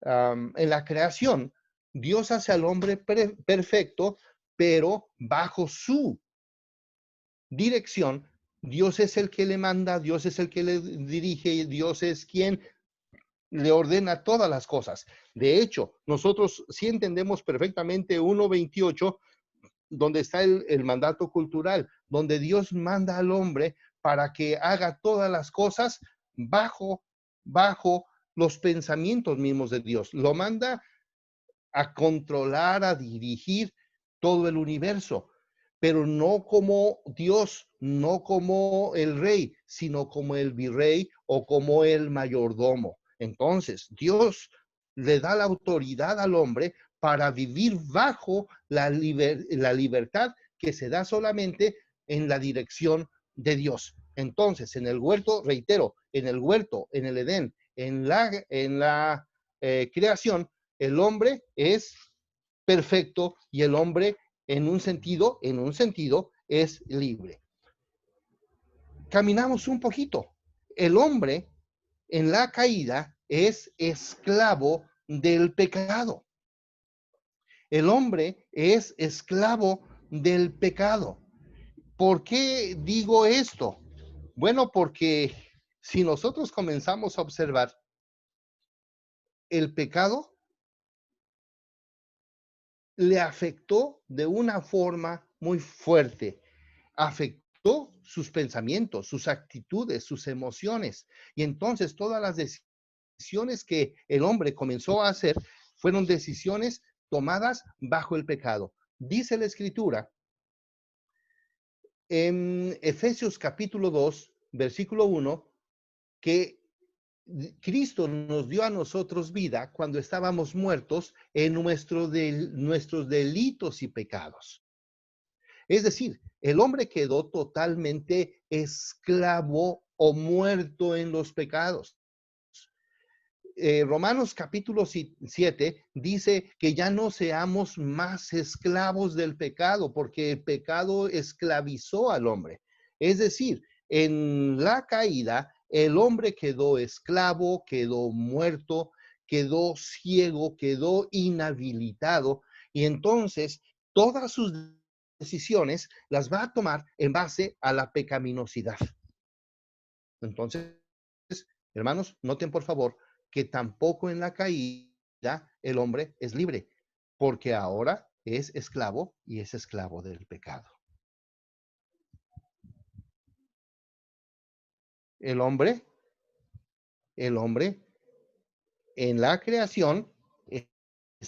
la creación, Dios hace al hombre perfecto, pero bajo su dirección. Dios es el que le manda, Dios es el que le dirige, Dios es quien le ordena todas las cosas. De hecho, nosotros sí entendemos perfectamente 1:28, donde está el mandato cultural, donde Dios manda al hombre para que haga todas las cosas bajo los pensamientos mismos de Dios. Lo manda a controlar, a dirigir todo el universo, pero no como Dios, no como el rey, sino como el virrey o como el mayordomo. Entonces, Dios le da la autoridad al hombre para vivir bajo la libertad que se da solamente en la dirección de Dios. Entonces, en el huerto, reitero, en el huerto, en el Edén, en la creación, el hombre es perfecto y el hombre en un sentido, es libre. Caminamos un poquito. El hombre en la caída es esclavo del pecado. El hombre es esclavo del pecado. ¿Por qué digo esto? Bueno, porque si nosotros comenzamos a observar el pecado, le afectó de una forma muy fuerte. Afectó sus pensamientos, sus actitudes, sus emociones. Y entonces todas las decisiones que el hombre comenzó a hacer fueron decisiones tomadas bajo el pecado. Dice la Escritura en Efesios capítulo 2, versículo 1, que Cristo nos dio a nosotros vida cuando estábamos muertos en nuestros delitos y pecados. Es decir, el hombre quedó totalmente esclavo o muerto en los pecados. Romanos capítulo 7 dice que ya no seamos más esclavos del pecado, porque el pecado esclavizó al hombre. Es decir, en la caída, el hombre quedó esclavo, quedó muerto, quedó ciego, quedó inhabilitado, y entonces todas sus decisiones las va a tomar en base a la pecaminosidad. Entonces, hermanos, noten por favor que tampoco en la caída el hombre es libre, porque ahora es esclavo y es esclavo del pecado. El hombre en la creación es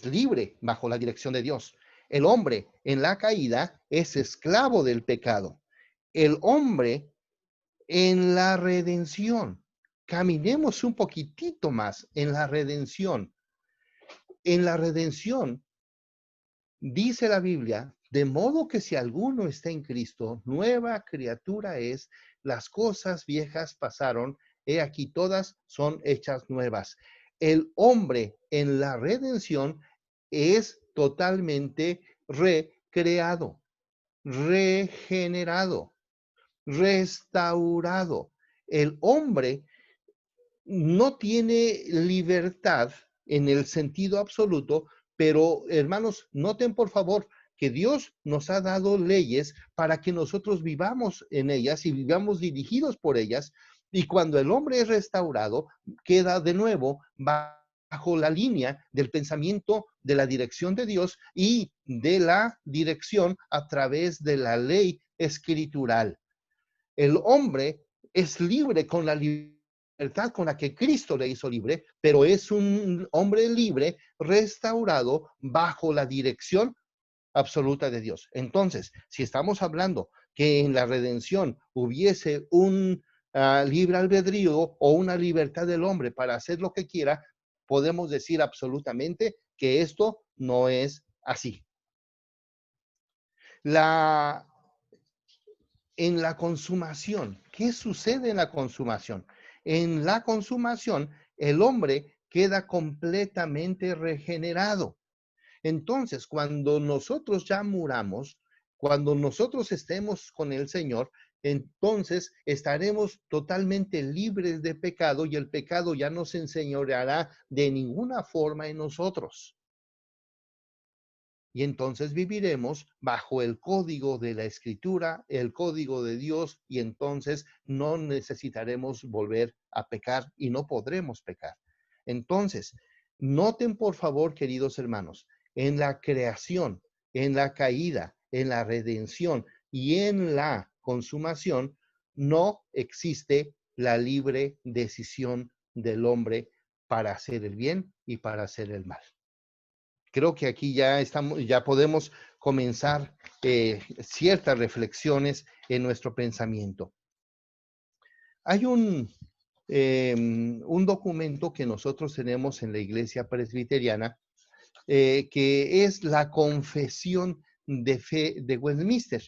libre bajo la dirección de Dios. El hombre en la caída es esclavo del pecado. El hombre en la redención. Caminemos un poquitito más en la redención. En la redención, dice la Biblia, de modo que si alguno está en Cristo, nueva criatura es, las cosas viejas pasaron, he aquí todas son hechas nuevas. El hombre en la redención es totalmente recreado, regenerado, restaurado. El hombre no tiene libertad en el sentido absoluto, pero hermanos, noten por favor que Dios nos ha dado leyes para que nosotros vivamos en ellas y vivamos dirigidos por ellas. Y cuando el hombre es restaurado, queda de nuevo bajo la línea del pensamiento de la dirección de Dios y de la dirección a través de la ley escritural. El hombre es libre con la libertad con la que Cristo le hizo libre, pero es un hombre libre restaurado bajo la dirección absoluta de Dios. Entonces, si estamos hablando que en la redención hubiese un libre albedrío o una libertad del hombre para hacer lo que quiera, podemos decir absolutamente que esto no es así. En la consumación, ¿qué sucede en la consumación? En la consumación, el hombre queda completamente regenerado. Entonces, cuando nosotros ya muramos, cuando nosotros estemos con el Señor, entonces estaremos totalmente libres de pecado y el pecado ya no se enseñoreará de ninguna forma en nosotros. Y entonces viviremos bajo el código de la Escritura, el código de Dios, y entonces no necesitaremos volver a pecar y no podremos pecar. Entonces, noten por favor, queridos hermanos, en la creación, en la caída, en la redención y en la consumación, no existe la libre decisión del hombre para hacer el bien y para hacer el mal. Creo que aquí ya podemos comenzar ciertas reflexiones en nuestro pensamiento. Hay un documento que nosotros tenemos en la Iglesia Presbiteriana que es la Confesión de Fe de Westminster.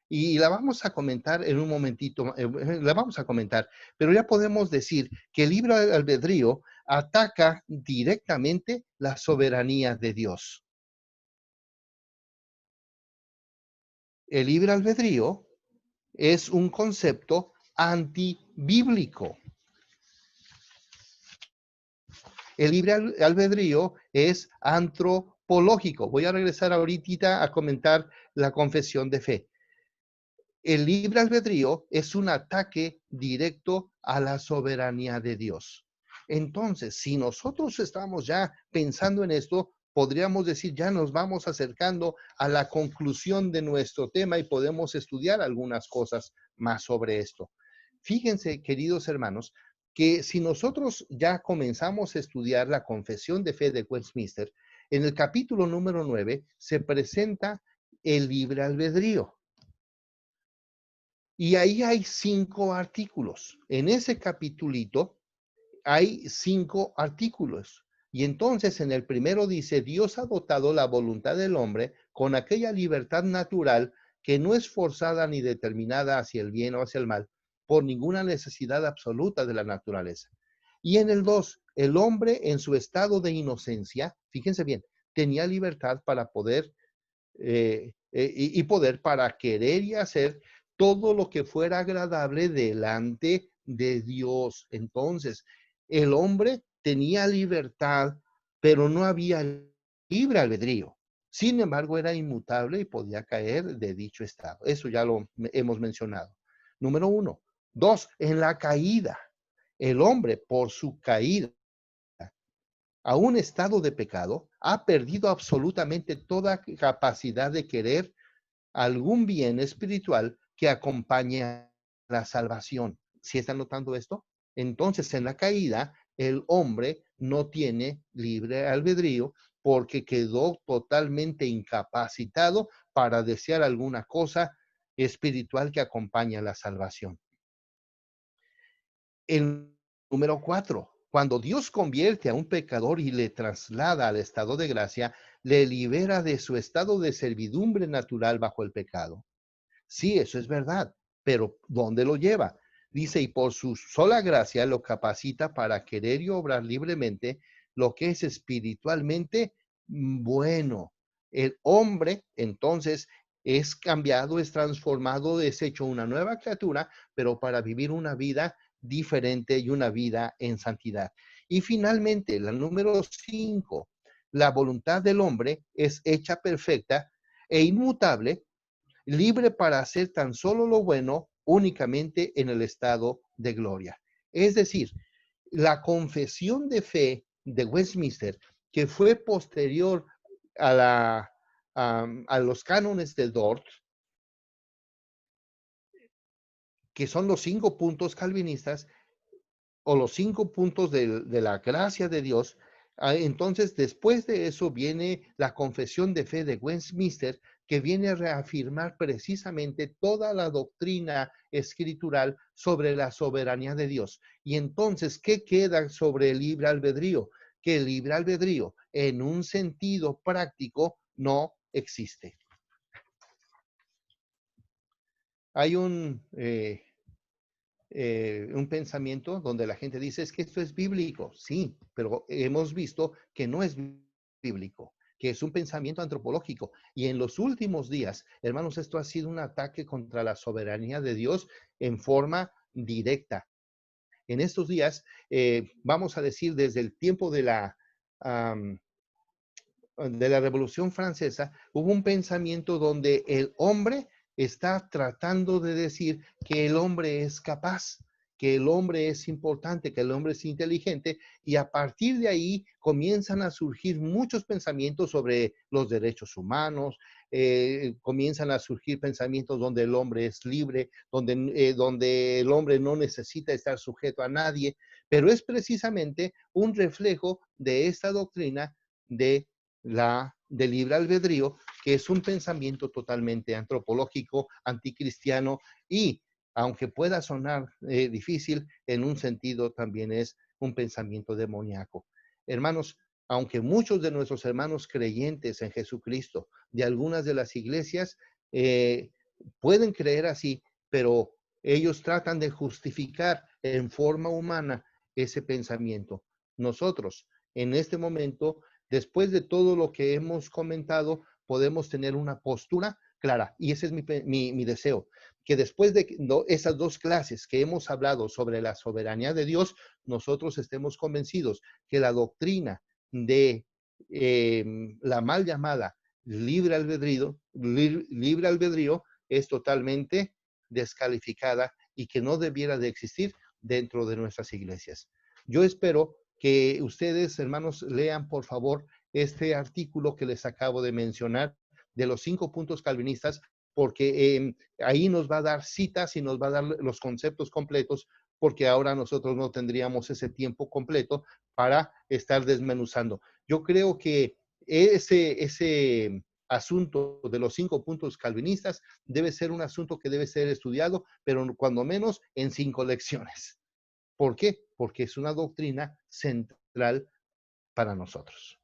Y la vamos a comentar en un momentito, pero ya podemos decir que el libre albedrío ataca directamente la soberanía de Dios. El libre albedrío es un concepto antibíblico. El libre albedrío es antropológico. Voy a regresar ahorita a comentar la confesión de fe. El libre albedrío es un ataque directo a la soberanía de Dios. Entonces, si nosotros estamos ya pensando en esto, podríamos decir, ya nos vamos acercando a la conclusión de nuestro tema y podemos estudiar algunas cosas más sobre esto. Fíjense, queridos hermanos, que si nosotros ya comenzamos a estudiar la Confesión de Fe de Westminster, en el capítulo número 9 se presenta el libre albedrío. Y ahí hay 5 artículos. En ese capitulito hay 5 artículos. Y entonces en el primero dice, Dios ha dotado la voluntad del hombre con aquella libertad natural que no es forzada ni determinada hacia el bien o hacia el mal por ninguna necesidad absoluta de la naturaleza. Y en el 2, el hombre en su estado de inocencia, fíjense bien, tenía libertad para poder y poder para querer y hacer todo lo que fuera agradable delante de Dios. Entonces, el hombre tenía libertad, pero no había libre albedrío. Sin embargo, era inmutable y podía caer de dicho estado. Eso ya lo hemos mencionado. Número 1. 2, en la caída. El hombre, por su caída a un estado de pecado, ha perdido absolutamente toda capacidad de querer algún bien espiritual que acompañe a la salvación. ¿Sí están notando esto? Entonces, en la caída, el hombre no tiene libre albedrío porque quedó totalmente incapacitado para desear alguna cosa espiritual que acompañe a la salvación. El número 4, cuando Dios convierte a un pecador y le traslada al estado de gracia, le libera de su estado de servidumbre natural bajo el pecado. Sí, eso es verdad, pero ¿dónde lo lleva? Dice, y por su sola gracia lo capacita para querer y obrar libremente lo que es espiritualmente bueno. El hombre, entonces, es cambiado, es transformado, es hecho una nueva criatura, pero para vivir una vida diferente y una vida en santidad. Y finalmente, la número 5, la voluntad del hombre es hecha perfecta e inmutable, libre para hacer tan solo lo bueno únicamente en el estado de gloria. Es decir, la confesión de fe de Westminster, que fue posterior a los cánones de Dort, que son los 5 puntos calvinistas o los 5 puntos de la gracia de Dios. Entonces, después de eso viene la confesión de fe de Westminster, que viene a reafirmar precisamente toda la doctrina escritural sobre la soberanía de Dios. Y entonces, ¿qué queda sobre el libre albedrío? Que el libre albedrío, en un sentido práctico, no existe. Hay un pensamiento donde la gente dice, es que esto es bíblico. Sí, pero hemos visto que no es bíblico, que es un pensamiento antropológico. Y en los últimos días, hermanos, esto ha sido un ataque contra la soberanía de Dios en forma directa. En estos días, vamos a decir, desde el tiempo de la Revolución Francesa, hubo un pensamiento donde el hombre está tratando de decir que el hombre es capaz, que el hombre es importante, que el hombre es inteligente, y a partir de ahí comienzan a surgir muchos pensamientos sobre los derechos humanos, comienzan a surgir pensamientos donde el hombre es libre, donde el hombre no necesita estar sujeto a nadie, pero es precisamente un reflejo de esta doctrina de libre albedrío, que es un pensamiento totalmente antropológico, anticristiano y, aunque pueda sonar difícil, en un sentido también es un pensamiento demoníaco. Hermanos, aunque muchos de nuestros hermanos creyentes en Jesucristo, de algunas de las iglesias, pueden creer así, pero ellos tratan de justificar en forma humana ese pensamiento. Nosotros, en este momento, después de todo lo que hemos comentado, podemos tener una postura clara. Y ese es mi deseo, que después de esas 2 clases que hemos hablado sobre la soberanía de Dios, nosotros estemos convencidos que la doctrina de la mal llamada libre albedrío es totalmente descalificada y que no debiera de existir dentro de nuestras iglesias. Yo espero que ustedes, hermanos, lean por favor este artículo que les acabo de mencionar de los 5 puntos calvinistas, porque ahí nos va a dar citas y nos va a dar los conceptos completos, porque ahora nosotros no tendríamos ese tiempo completo para estar desmenuzando. Yo creo que ese asunto de los 5 puntos calvinistas debe ser un asunto que debe ser estudiado, pero cuando menos en 5 lecciones. ¿Por qué? Porque es una doctrina central para nosotros.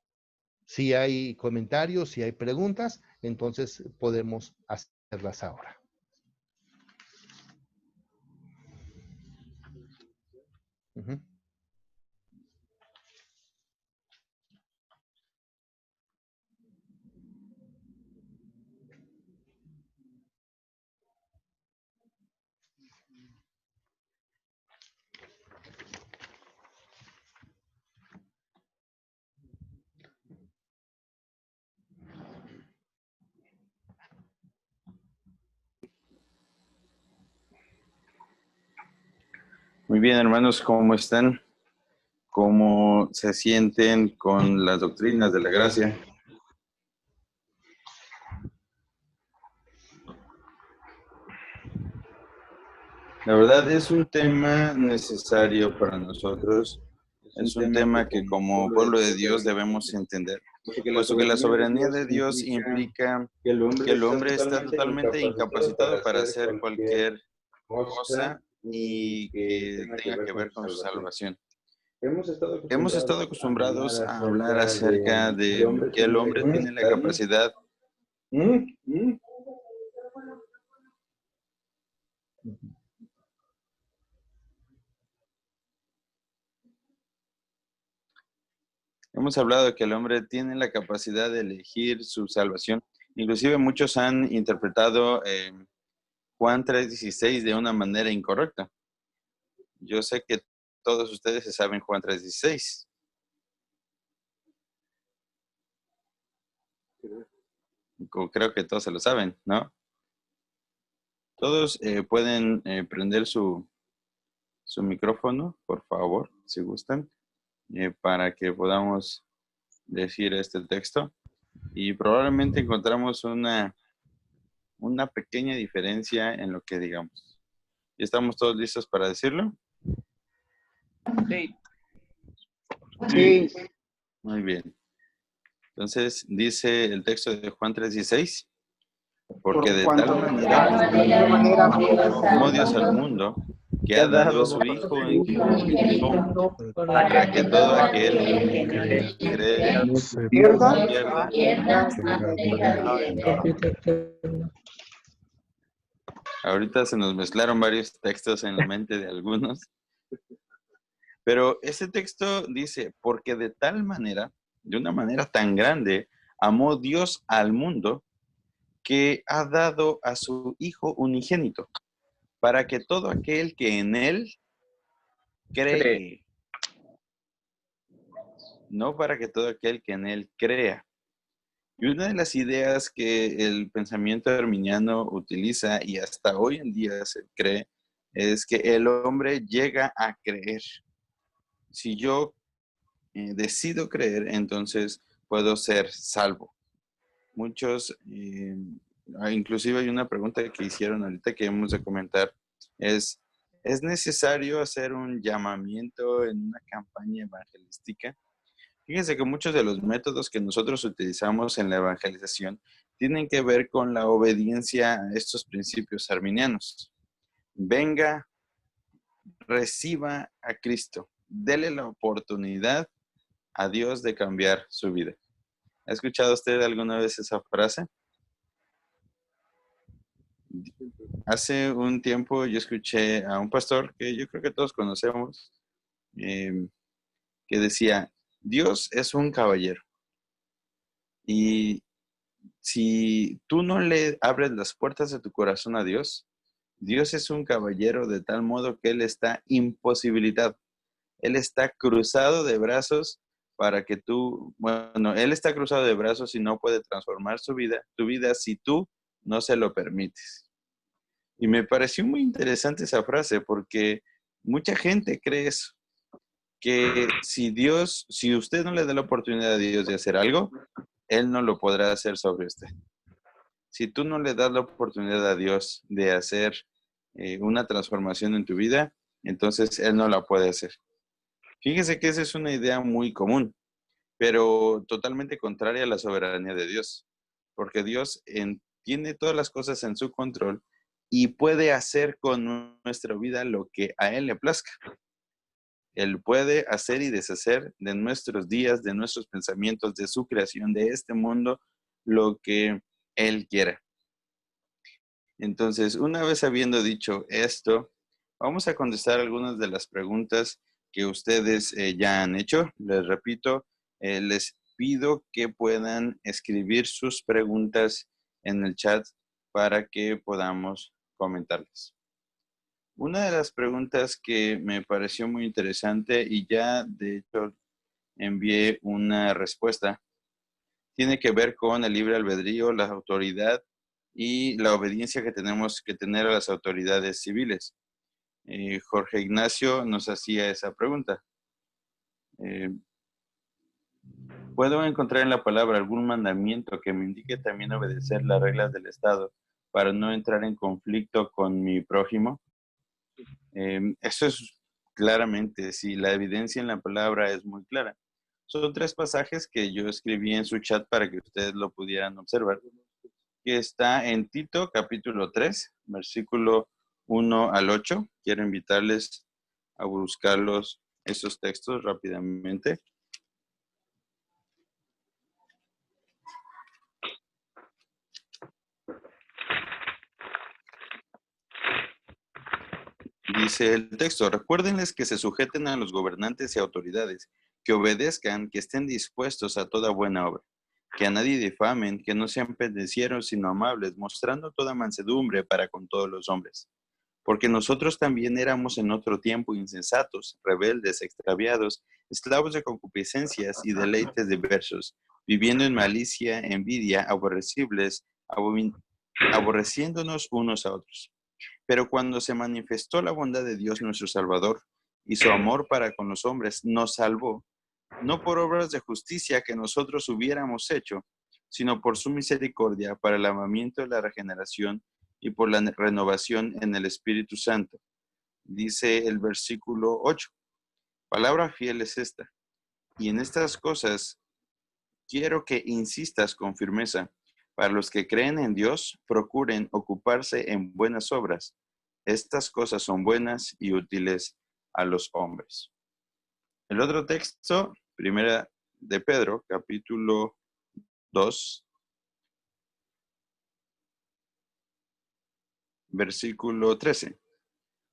Si hay comentarios, si hay preguntas, entonces podemos hacerlas ahora. Uh-huh. Muy bien, hermanos, ¿cómo están? ¿Cómo se sienten con las doctrinas de la gracia? La verdad es un tema necesario para nosotros. Es un tema que como pueblo de Dios debemos entender, puesto que la soberanía de Dios implica que el hombre está totalmente incapacitado para hacer cualquier cosa y que tenga que ver con su salvación. Hemos estado acostumbrados a hablar acerca de que el hombre tiene la capacidad Hemos hablado de que el hombre tiene la capacidad de elegir su salvación. Inclusive muchos han interpretado Juan 3:16 de una manera incorrecta. Yo sé que todos ustedes se saben Juan 3:16. Creo que todos se lo saben, ¿no? Todos pueden prender su micrófono, por favor, si gustan, para que podamos decir este texto. Y probablemente encontramos una pequeña diferencia en lo que digamos. ¿Y estamos todos listos para decirlo? Sí. Sí. Muy bien. Entonces, dice el texto de Juan 3:16, porque de tal manera amó Dios al mundo, que ha dado a su Hijo unigénito para que todo aquel que cree no se pierda. Ahorita se nos mezclaron varios textos en la mente de algunos. Pero ese texto dice, porque de tal manera, de una manera tan grande, amó Dios al mundo, que ha dado a su Hijo unigénito, para que todo aquel que en Él cree, no para que todo aquel que en Él crea. Y una de las ideas que el pensamiento arminiano utiliza, y hasta hoy en día se cree, es que el hombre llega a creer. Si yo decido creer, entonces puedo ser salvo. Muchos, inclusive hay una pregunta que hicieron ahorita que hemos de comentar, ¿es necesario hacer un llamamiento en una campaña evangelística? Fíjense que muchos de los métodos que nosotros utilizamos en la evangelización tienen que ver con la obediencia a estos principios arminianos. Venga, reciba a Cristo, dele la oportunidad a Dios de cambiar su vida. ¿Ha escuchado usted alguna vez esa frase? Hace un tiempo yo escuché a un pastor que yo creo que todos conocemos, que decía, Dios es un caballero. Y si tú no le abres las puertas de tu corazón a Dios, Dios es un caballero de tal modo que Él está imposibilitado. Él está cruzado de brazos para que tú, bueno, Él está cruzado de brazos y no puede transformar tu vida si tú no se lo permites. Y me pareció muy interesante esa frase porque mucha gente cree eso. que si usted no le da la oportunidad a Dios de hacer algo, Él no lo podrá hacer sobre usted. Si tú no le das la oportunidad a Dios de hacer una transformación en tu vida, entonces Él no la puede hacer. Fíjese que esa es una idea muy común, pero totalmente contraria a la soberanía de Dios, porque Dios tiene todas las cosas en su control y puede hacer con nuestra vida lo que a Él le plazca. Él puede hacer y deshacer de nuestros días, de nuestros pensamientos, de su creación, de este mundo, lo que Él quiera. Entonces, una vez habiendo dicho esto, vamos a contestar algunas de las preguntas que ustedes ya han hecho. Les repito, les pido que puedan escribir sus preguntas en el chat para que podamos comentarlas. Una de las preguntas que me pareció muy interesante y ya de hecho envié una respuesta, tiene que ver con el libre albedrío, la autoridad y la obediencia que tenemos que tener a las autoridades civiles. Jorge Ignacio nos hacía esa pregunta. ¿Puedo encontrar en la palabra algún mandamiento que me indique también obedecer las reglas del Estado para no entrar en conflicto con mi prójimo? Eso es claramente, si la evidencia en la palabra es muy clara. Son 3 pasajes que yo escribí en su chat para que ustedes lo pudieran observar, que está en Tito capítulo 3, versículo 1 al 8. Quiero invitarles a buscarlos, esos textos rápidamente. Dice el texto: recuérdenles que se sujeten a los gobernantes y autoridades, que obedezcan, que estén dispuestos a toda buena obra, que a nadie difamen, que no sean pendencieros sino amables, mostrando toda mansedumbre para con todos los hombres. Porque nosotros también éramos en otro tiempo insensatos, rebeldes, extraviados, esclavos de concupiscencias y deleites diversos, viviendo en malicia, envidia, aborrecibles, aborreciéndonos unos a otros. Pero cuando se manifestó la bondad de Dios nuestro Salvador y su amor para con los hombres, nos salvó, no por obras de justicia que nosotros hubiéramos hecho, sino por su misericordia para el amamiento de la regeneración y por la renovación en el Espíritu Santo. Dice el versículo 8, palabra fiel es esta, y en estas cosas quiero que insistas con firmeza. Para los que creen en Dios, procuren ocuparse en buenas obras. Estas cosas son buenas y útiles a los hombres. El otro texto, primera de Pedro, capítulo 2, versículo 13.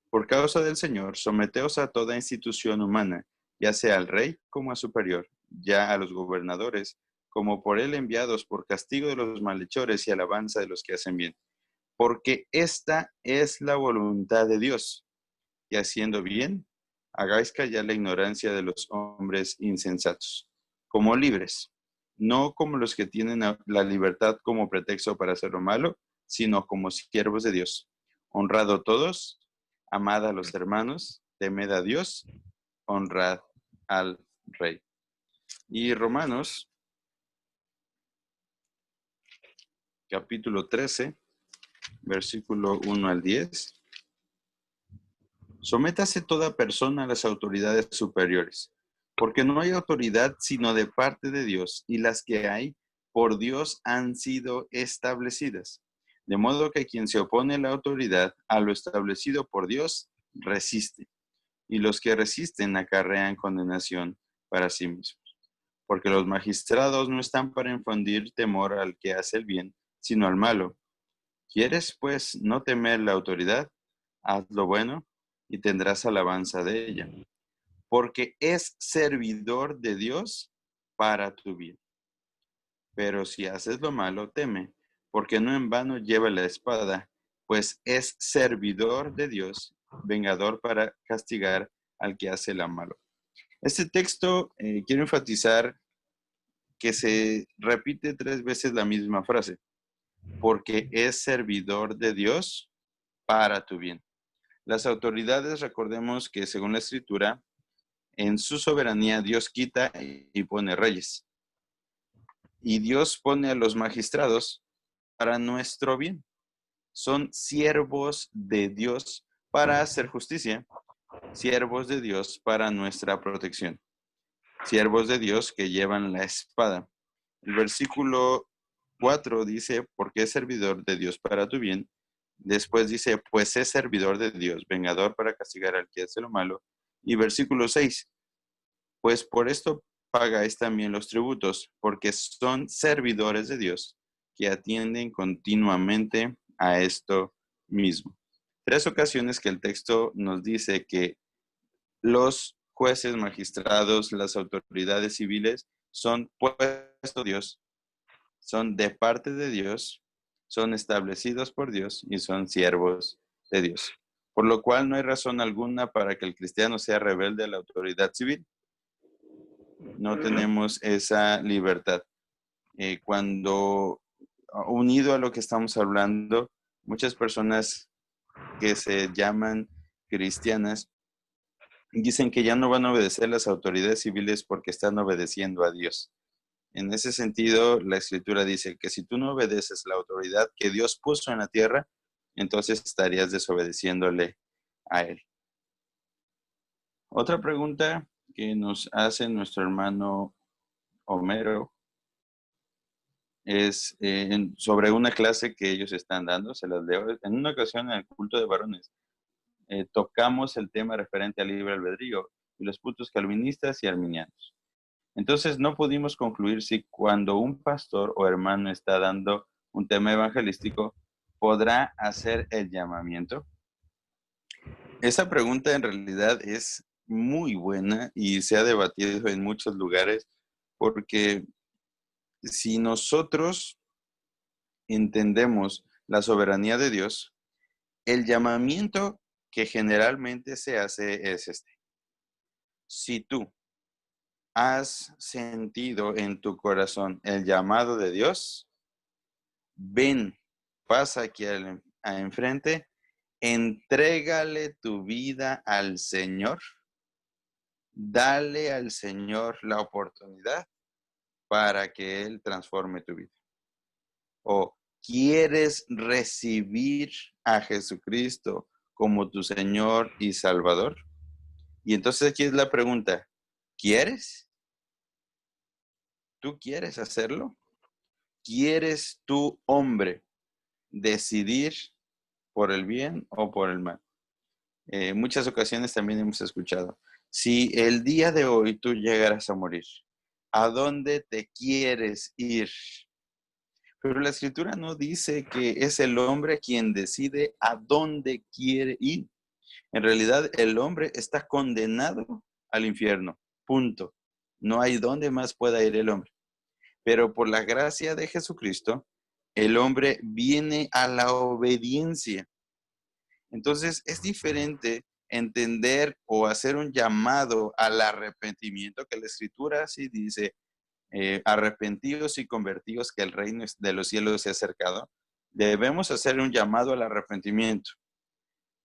Por causa del Señor, someteos a toda institución humana, ya sea al rey como a superior, ya a los gobernadores, como por él enviados por castigo de los malhechores y alabanza de los que hacen bien. Porque esta es la voluntad de Dios, y haciendo bien, hagáis callar la ignorancia de los hombres insensatos, como libres, no como los que tienen la libertad como pretexto para hacer lo malo, sino como siervos de Dios. Honrad a todos, amad a los hermanos, temed a Dios, honrad al Rey. Y Romanos, capítulo 13, versículo 1 al 10. Sométase toda persona a las autoridades superiores, porque no hay autoridad sino de parte de Dios, y las que hay por Dios han sido establecidas. De modo que quien se opone a la autoridad, a lo establecido por Dios, resiste, y los que resisten acarrean condenación para sí mismos. Porque los magistrados no están para infundir temor al que hace el bien, sino al malo. ¿Quieres, pues, no temer la autoridad? Haz lo bueno y tendrás alabanza de ella, porque es servidor de Dios para tu bien. Pero si haces lo malo, teme, porque no en vano lleva la espada, pues es servidor de Dios, vengador para castigar al que hace lo malo. Este texto quiero enfatizar que se repite 3 veces la misma frase, porque es servidor de Dios para tu bien. Las autoridades, recordemos que según la Escritura, En su soberanía Dios quita y pone reyes. Y Dios pone a los magistrados para nuestro bien. Son siervos de Dios para hacer justicia, siervos de Dios para nuestra protección, siervos de Dios que llevan la espada. El versículo 4 dice, porque es servidor de Dios para tu bien. Después dice, pues es servidor de Dios, vengador para castigar al que hace lo malo. Y versículo 6, pues por esto pagáis también los tributos, porque son servidores de Dios que atienden continuamente a esto mismo. 3 ocasiones que el texto nos dice que los jueces, magistrados, las autoridades civiles son puestos por Dios, son de parte de Dios, son establecidos por Dios y son siervos de Dios. Por lo cual no hay razón alguna para que el cristiano sea rebelde a la autoridad civil. No tenemos esa libertad. Cuando unido a lo que estamos hablando, muchas personas que se llaman cristianas dicen que ya no van a obedecer las autoridades civiles porque están obedeciendo a Dios. En ese sentido, la Escritura dice que si tú no obedeces la autoridad que Dios puso en la tierra, entonces estarías desobedeciéndole a Él. Otra pregunta que nos hace nuestro hermano Homero es sobre una clase que ellos están dando, se las leo. En una ocasión en el culto de varones, tocamos el tema referente al libre albedrío y los puntos calvinistas y arminianos. Entonces no pudimos concluir si cuando un pastor o hermano está dando un tema evangelístico, ¿podrá hacer el llamamiento? Esa pregunta en realidad es muy buena y se ha debatido en muchos lugares porque si nosotros entendemos la soberanía de Dios, el llamamiento que generalmente se hace es este. Si tú has sentido en tu corazón el llamado de Dios, ven, pasa aquí a enfrente, entrégale tu vida al Señor, dale al Señor la oportunidad para que Él transforme tu vida. O quieres recibir a Jesucristo como tu Señor y Salvador. Y entonces aquí es la pregunta, ¿quieres? ¿Tú quieres hacerlo? ¿Quieres tú, hombre, decidir por el bien o por el mal? Muchas ocasiones también hemos escuchado, si el día de hoy tú llegaras a morir, ¿a dónde te quieres ir? Pero la Escritura no dice que es el hombre quien decide a dónde quiere ir. En realidad, el hombre está condenado al infierno. Punto. No hay dónde más pueda ir el hombre. Pero por la gracia de Jesucristo, el hombre viene a la obediencia. Entonces, es diferente entender o hacer un llamado al arrepentimiento, que la Escritura sí dice, arrepentidos y convertidos, que el reino de los cielos se ha acercado. Debemos hacer un llamado al arrepentimiento,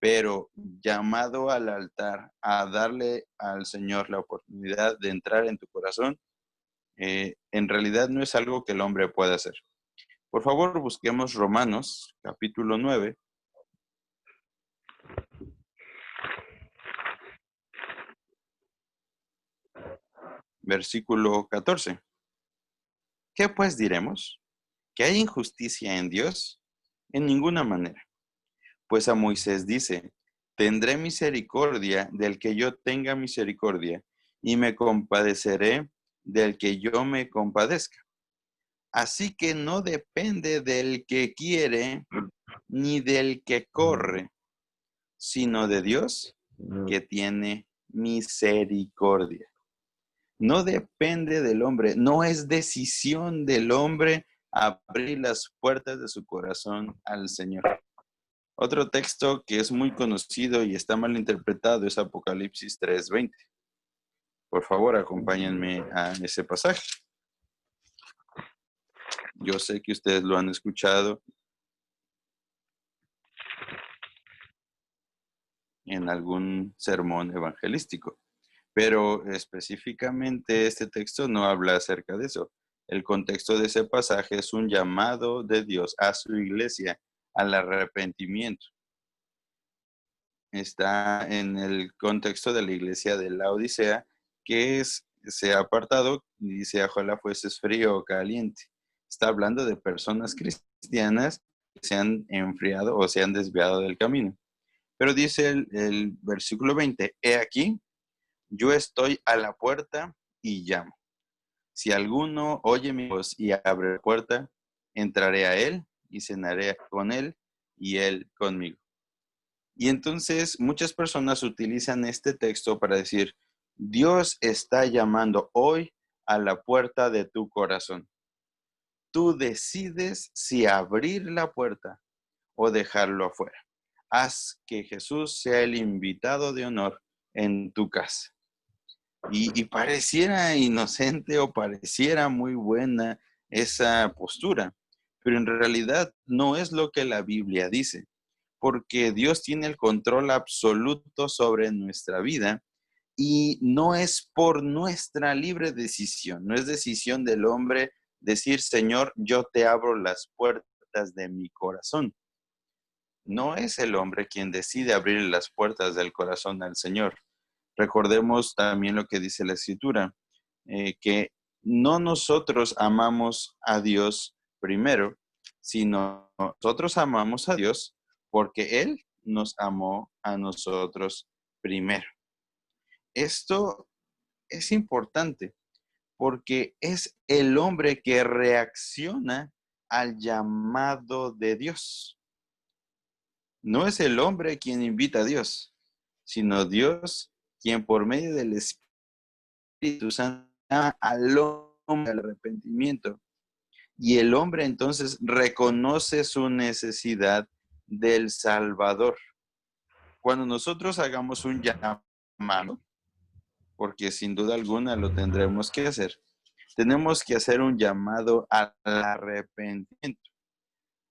pero llamado al altar a darle al Señor la oportunidad de entrar en tu corazón, en realidad no es algo que el hombre pueda hacer. Por favor, busquemos Romanos, capítulo 9. Versículo 14. ¿Qué pues diremos? ¿Que hay injusticia en Dios? En ninguna manera. Pues a Moisés dice, tendré misericordia del que yo tenga misericordia, y me compadeceré del que yo me compadezca. Así que no depende del que quiere, ni del que corre, sino de Dios que tiene misericordia. No depende del hombre, no es decisión del hombre abrir las puertas de su corazón al Señor. Otro texto que es muy conocido y está mal interpretado es Apocalipsis 3:20. Por favor, acompáñenme a ese pasaje. Yo sé que ustedes lo han escuchado en algún sermón evangelístico. Pero específicamente este texto no habla acerca de eso. El contexto de ese pasaje es un llamado de Dios a su iglesia al arrepentimiento. Está en el contexto de la iglesia de la Odisea, se ha apartado y dice, ojalá fueses frío o caliente. Está hablando de personas cristianas que se han enfriado o se han desviado del camino. Pero dice el versículo 20, he aquí, yo estoy a la puerta y llamo. Si alguno oye mi voz y abre la puerta, entraré a él y cenaré con él y él conmigo. Y entonces muchas personas utilizan este texto para decir, Dios está llamando hoy a la puerta de tu corazón. Tú decides si abrir la puerta o dejarlo afuera. Haz que Jesús sea el invitado de honor en tu casa. Y pareciera inocente o pareciera muy buena esa postura, pero en realidad no es lo que la Biblia dice, porque Dios tiene el control absoluto sobre nuestra vida y no es por nuestra libre decisión, no es decisión del hombre decir, Señor, yo te abro las puertas de mi corazón. No es el hombre quien decide abrir las puertas del corazón al Señor. Recordemos también lo que dice la Escritura, que no nosotros amamos a Dios primero, sino nosotros amamos a Dios porque Él nos amó a nosotros primero. Esto es importante porque es el hombre que reacciona al llamado de Dios. No es el hombre quien invita a Dios, sino Dios quien por medio del Espíritu Santo llama al hombre al arrepentimiento. Y el hombre entonces reconoce su necesidad del Salvador. Cuando nosotros hagamos un llamado, porque sin duda alguna lo tendremos que hacer, tenemos que hacer un llamado al arrepentimiento.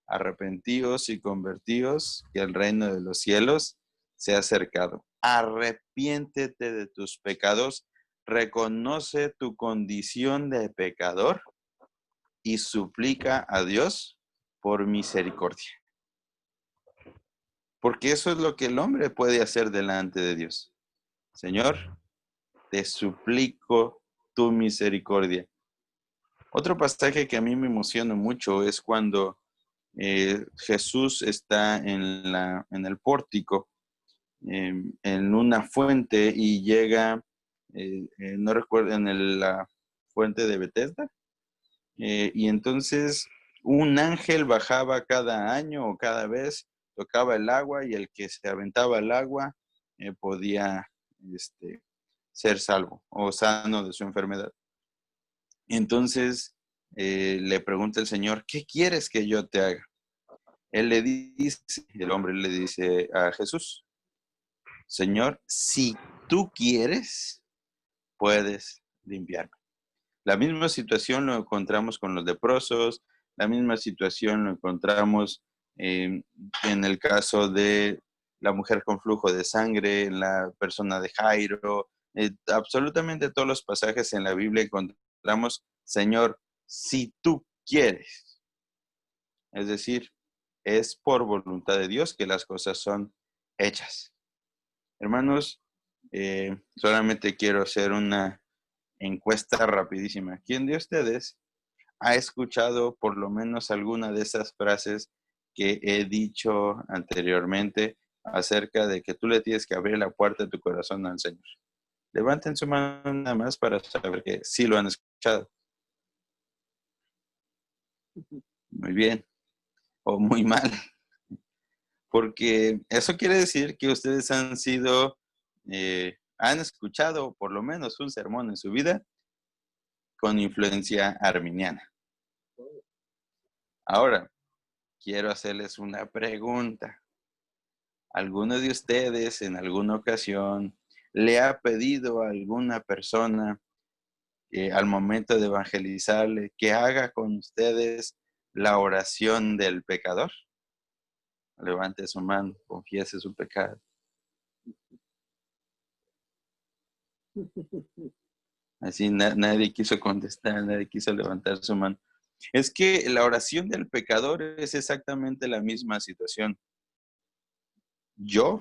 Arrepentíos y convertíos, que el reino de los cielos se ha acercado. Arrepiéntete de tus pecados, reconoce tu condición de pecador y suplica a Dios por misericordia. Porque eso es lo que el hombre puede hacer delante de Dios. Señor, te suplico tu misericordia. Otro pasaje que a mí me emociona mucho es cuando Jesús está en el pórtico, en una fuente y llega, no recuerdo, la fuente de Bethesda. Y entonces un ángel bajaba cada año o cada vez, tocaba el agua y el que se aventaba el agua podía ser salvo o sano de su enfermedad. Entonces le pregunta el Señor, ¿qué quieres que yo te haga? El hombre le dice a Jesús, Señor, si tú quieres, puedes limpiarme. La misma situación lo encontramos con los leprosos, la misma situación lo encontramos en el caso de la mujer con flujo de sangre, en la persona de Jairo. Absolutamente todos los pasajes en la Biblia encontramos, Señor, si tú quieres. Es decir, es por voluntad de Dios que las cosas son hechas. Hermanos, solamente quiero hacer una encuesta rapidísima. ¿Quién de ustedes ha escuchado por lo menos alguna de esas frases que he dicho anteriormente acerca de que tú le tienes que abrir la puerta de tu corazón al Señor? Levanten su mano nada más para saber que sí lo han escuchado. Muy bien. O muy mal. Porque eso quiere decir que ustedes han escuchado por lo menos un sermón en su vida con influencia arminiana. Ahora, quiero hacerles una pregunta. ¿Alguno de ustedes en alguna ocasión le ha pedido a alguna persona al momento de evangelizarle que haga con ustedes la oración del pecador? Levante su mano, confiese su pecado. Así nadie quiso contestar, nadie quiso levantar su mano. Es que la oración del pecador es exactamente la misma situación. Yo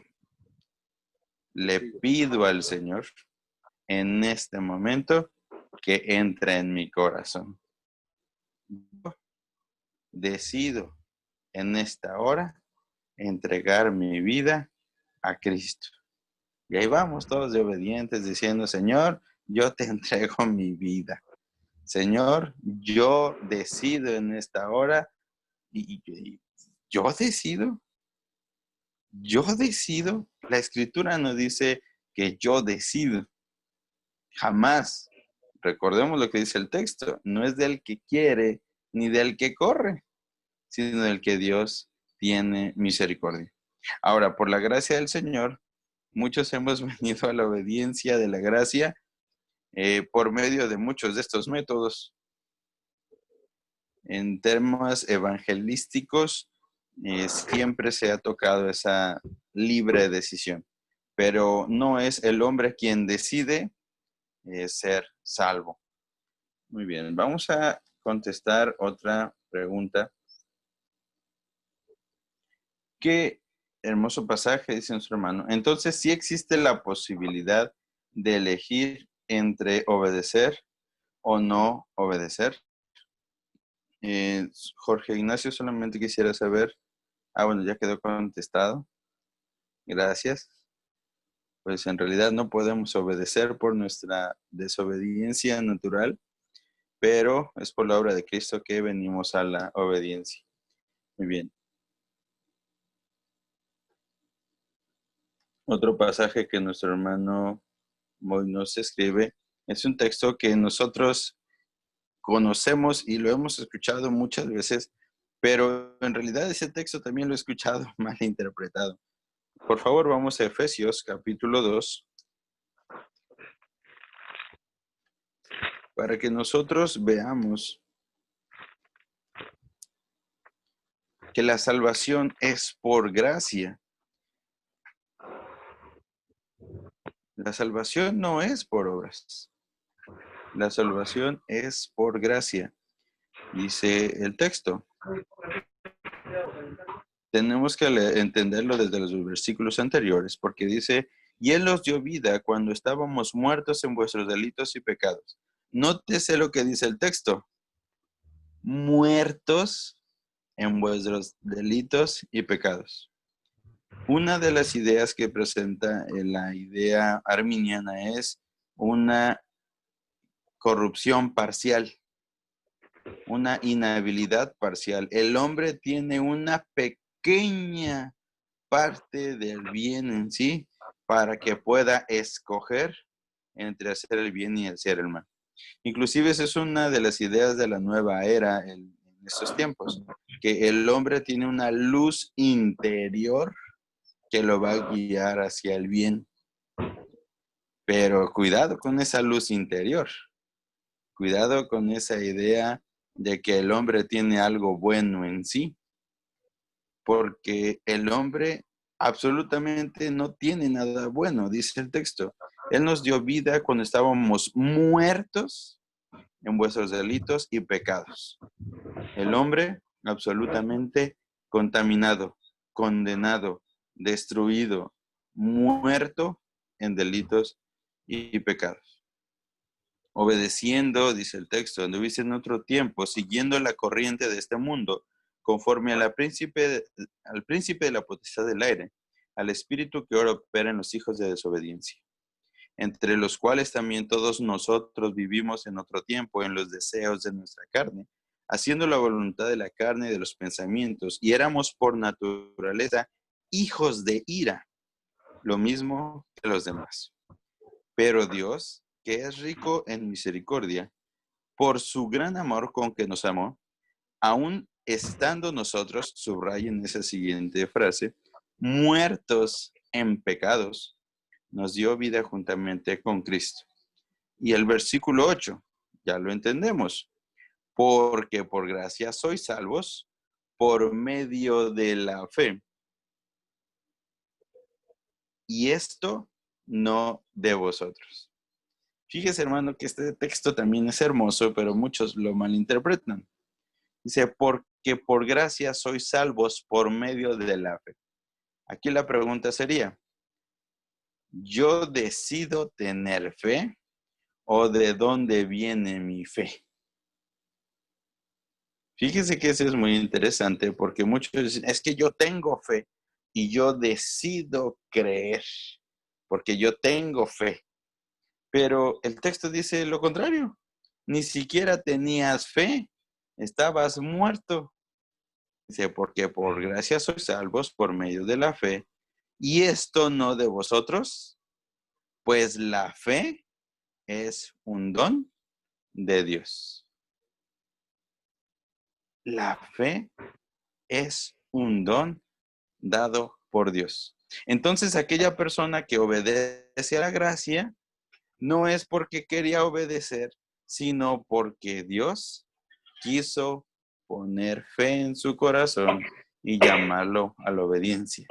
le pido al Señor en este momento que entre en mi corazón. Yo decido en esta hora entregar mi vida a Cristo. Y ahí vamos todos de obedientes diciendo, Señor, yo te entrego mi vida. Señor, yo decido en esta hora y yo decido. La Escritura no dice que yo decido. Jamás. Recordemos lo que dice el texto. No es del que quiere ni del que corre, sino del que Dios tiene misericordia. Ahora, por la gracia del Señor, muchos hemos venido a la obediencia de la gracia por medio de muchos de estos métodos. En temas evangelísticos, siempre se ha tocado esa libre decisión, pero no es el hombre quien decide ser salvo. Muy bien, vamos a contestar otra pregunta. Qué hermoso pasaje, dice nuestro hermano. Entonces, ¿sí existe la posibilidad de elegir entre obedecer o no obedecer? Jorge Ignacio, solamente quisiera saber. Bueno, ya quedó contestado. Gracias. Pues en realidad no podemos obedecer por nuestra desobediencia natural, pero es por la obra de Cristo que venimos a la obediencia. Muy bien. Otro pasaje que nuestro hermano Moy nos escribe es un texto que nosotros conocemos y lo hemos escuchado muchas veces, pero en realidad ese texto también lo he escuchado mal interpretado. Por favor, vamos a Efesios capítulo 2 para que nosotros veamos que la salvación es por gracia. La salvación no es por obras. La salvación es por gracia. Dice el texto. Tenemos que entenderlo desde los versículos anteriores, porque dice, y Él nos dio vida cuando estábamos muertos en vuestros delitos y pecados. Nótese lo que dice el texto. Muertos en vuestros delitos y pecados. Una de las ideas que presenta la idea arminiana es una corrupción parcial, una inhabilidad parcial. El hombre tiene una pequeña parte del bien en sí para que pueda escoger entre hacer el bien y hacer el mal. Inclusive esa es una de las ideas de la nueva era en estos tiempos, que el hombre tiene una luz interior que lo va a guiar hacia el bien. Pero cuidado con esa luz interior. Cuidado con esa idea de que el hombre tiene algo bueno en sí. Porque el hombre absolutamente no tiene nada bueno, dice el texto. Él nos dio vida cuando estábamos muertos en vuestros delitos y pecados. El hombre absolutamente contaminado, condenado, destruido, muerto en delitos y pecados. Obedeciendo, dice el texto, anduviste en otro tiempo, siguiendo la corriente de este mundo, conforme al príncipe de la potestad del aire, al espíritu que ahora opera en los hijos de desobediencia, entre los cuales también todos nosotros vivimos en otro tiempo en los deseos de nuestra carne, haciendo la voluntad de la carne y de los pensamientos, y éramos por naturaleza hijos de ira, lo mismo que los demás. Pero Dios, que es rico en misericordia, por su gran amor con que nos amó, aún estando nosotros, subrayen esa siguiente frase, muertos en pecados, nos dio vida juntamente con Cristo. Y el versículo 8, ya lo entendemos, porque por gracia sois salvos por medio de la fe. Y esto no de vosotros. Fíjese, hermano, que este texto también es hermoso, pero muchos lo malinterpretan. Dice, porque por gracia sois salvos por medio de la fe. Aquí la pregunta sería, ¿yo decido tener fe o de dónde viene mi fe? Fíjese que eso es muy interesante porque muchos dicen, es que yo tengo fe y yo decido creer porque yo tengo fe. Pero el texto dice lo contrario. Ni siquiera tenías fe, estabas muerto. Dice, porque por gracia sois salvos por medio de la fe. Y esto no de vosotros, pues la fe es un don de Dios. La fe es un don dado por Dios. Entonces, aquella persona que obedece a la gracia no es porque quería obedecer, sino porque Dios quiso poner fe en su corazón y llamarlo a la obediencia.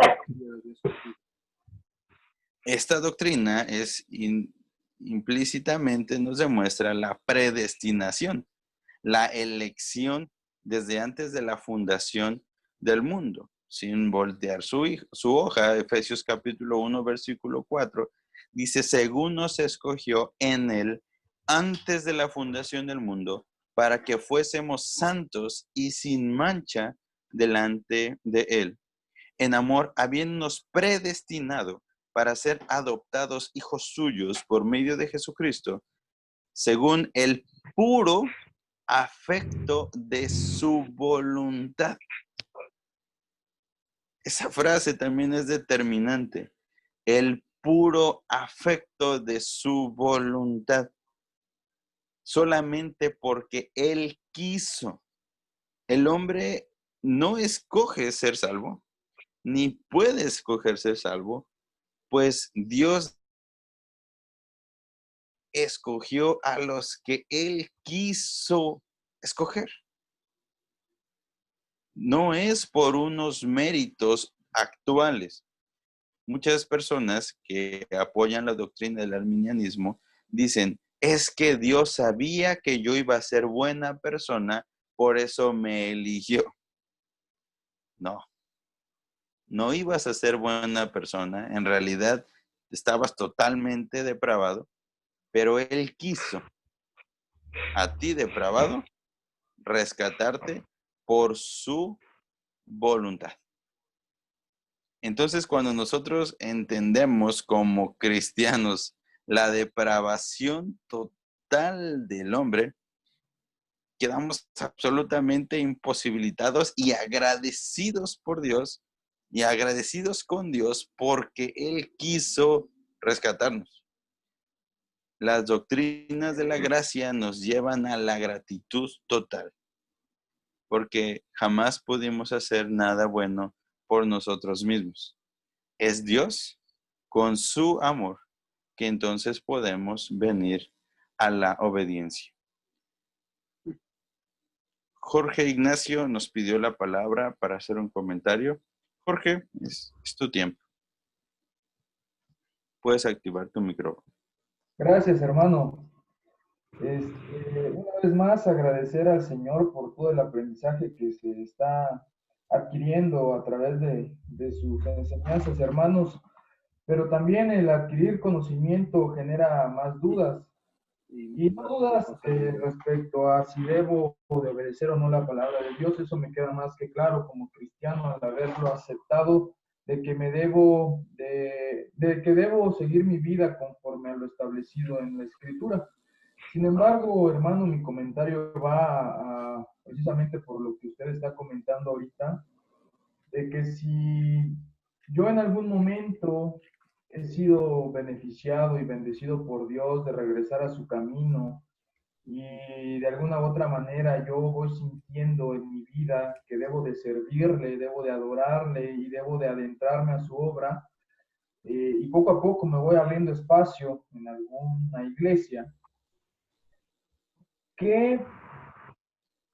Esta doctrina implícitamente nos demuestra la predestinación, la elección desde antes de la fundación del mundo, sin voltear su hoja. Efesios capítulo 1, versículo 4, dice, según nos escogió en él antes de la fundación del mundo, para que fuésemos santos y sin mancha delante de él. En amor, habiéndonos predestinado para ser adoptados hijos suyos por medio de Jesucristo, según el puro afecto de su voluntad. Esa frase también es determinante. El puro afecto de su voluntad. Solamente porque Él quiso. El hombre no escoge ser salvo, ni puede escoger ser salvo, pues Dios escogió a los que Él quiso escoger. No es por unos méritos actuales. Muchas personas que apoyan la doctrina del arminianismo dicen, es que Dios sabía que yo iba a ser buena persona, por eso me eligió. No, no ibas a ser buena persona, en realidad estabas totalmente depravado, pero Él quiso a ti depravado rescatarte por su voluntad. Entonces, cuando nosotros entendemos como cristianos la depravación total del hombre, quedamos absolutamente imposibilitados y agradecidos por Dios y agradecidos con Dios porque Él quiso rescatarnos. Las doctrinas de la gracia nos llevan a la gratitud total, porque jamás pudimos hacer nada bueno por nosotros mismos. Es Dios con su amor que entonces podemos venir a la obediencia. Jorge Ignacio nos pidió la palabra para hacer un comentario. Jorge, es tu tiempo. Puedes activar tu micrófono. Gracias, hermano. Una vez más, agradecer al Señor por todo el aprendizaje que se está adquiriendo a través de sus enseñanzas, hermanos, pero también el adquirir conocimiento genera más dudas. Y no dudas respecto a si debo de obedecer o no la palabra de Dios, eso me queda más que claro como cristiano al haberlo aceptado, de que que debo seguir mi vida conforme a lo establecido en la Escritura. Sin embargo, hermano, mi comentario va precisamente por lo que usted está comentando ahorita, de que si yo en algún momento he sido beneficiado y bendecido por Dios de regresar a su camino y de alguna u otra manera yo voy sintiendo en mi vida que debo de servirle, debo de adorarle y debo de adentrarme a su obra, y poco a poco me voy abriendo espacio en alguna iglesia, ¿qué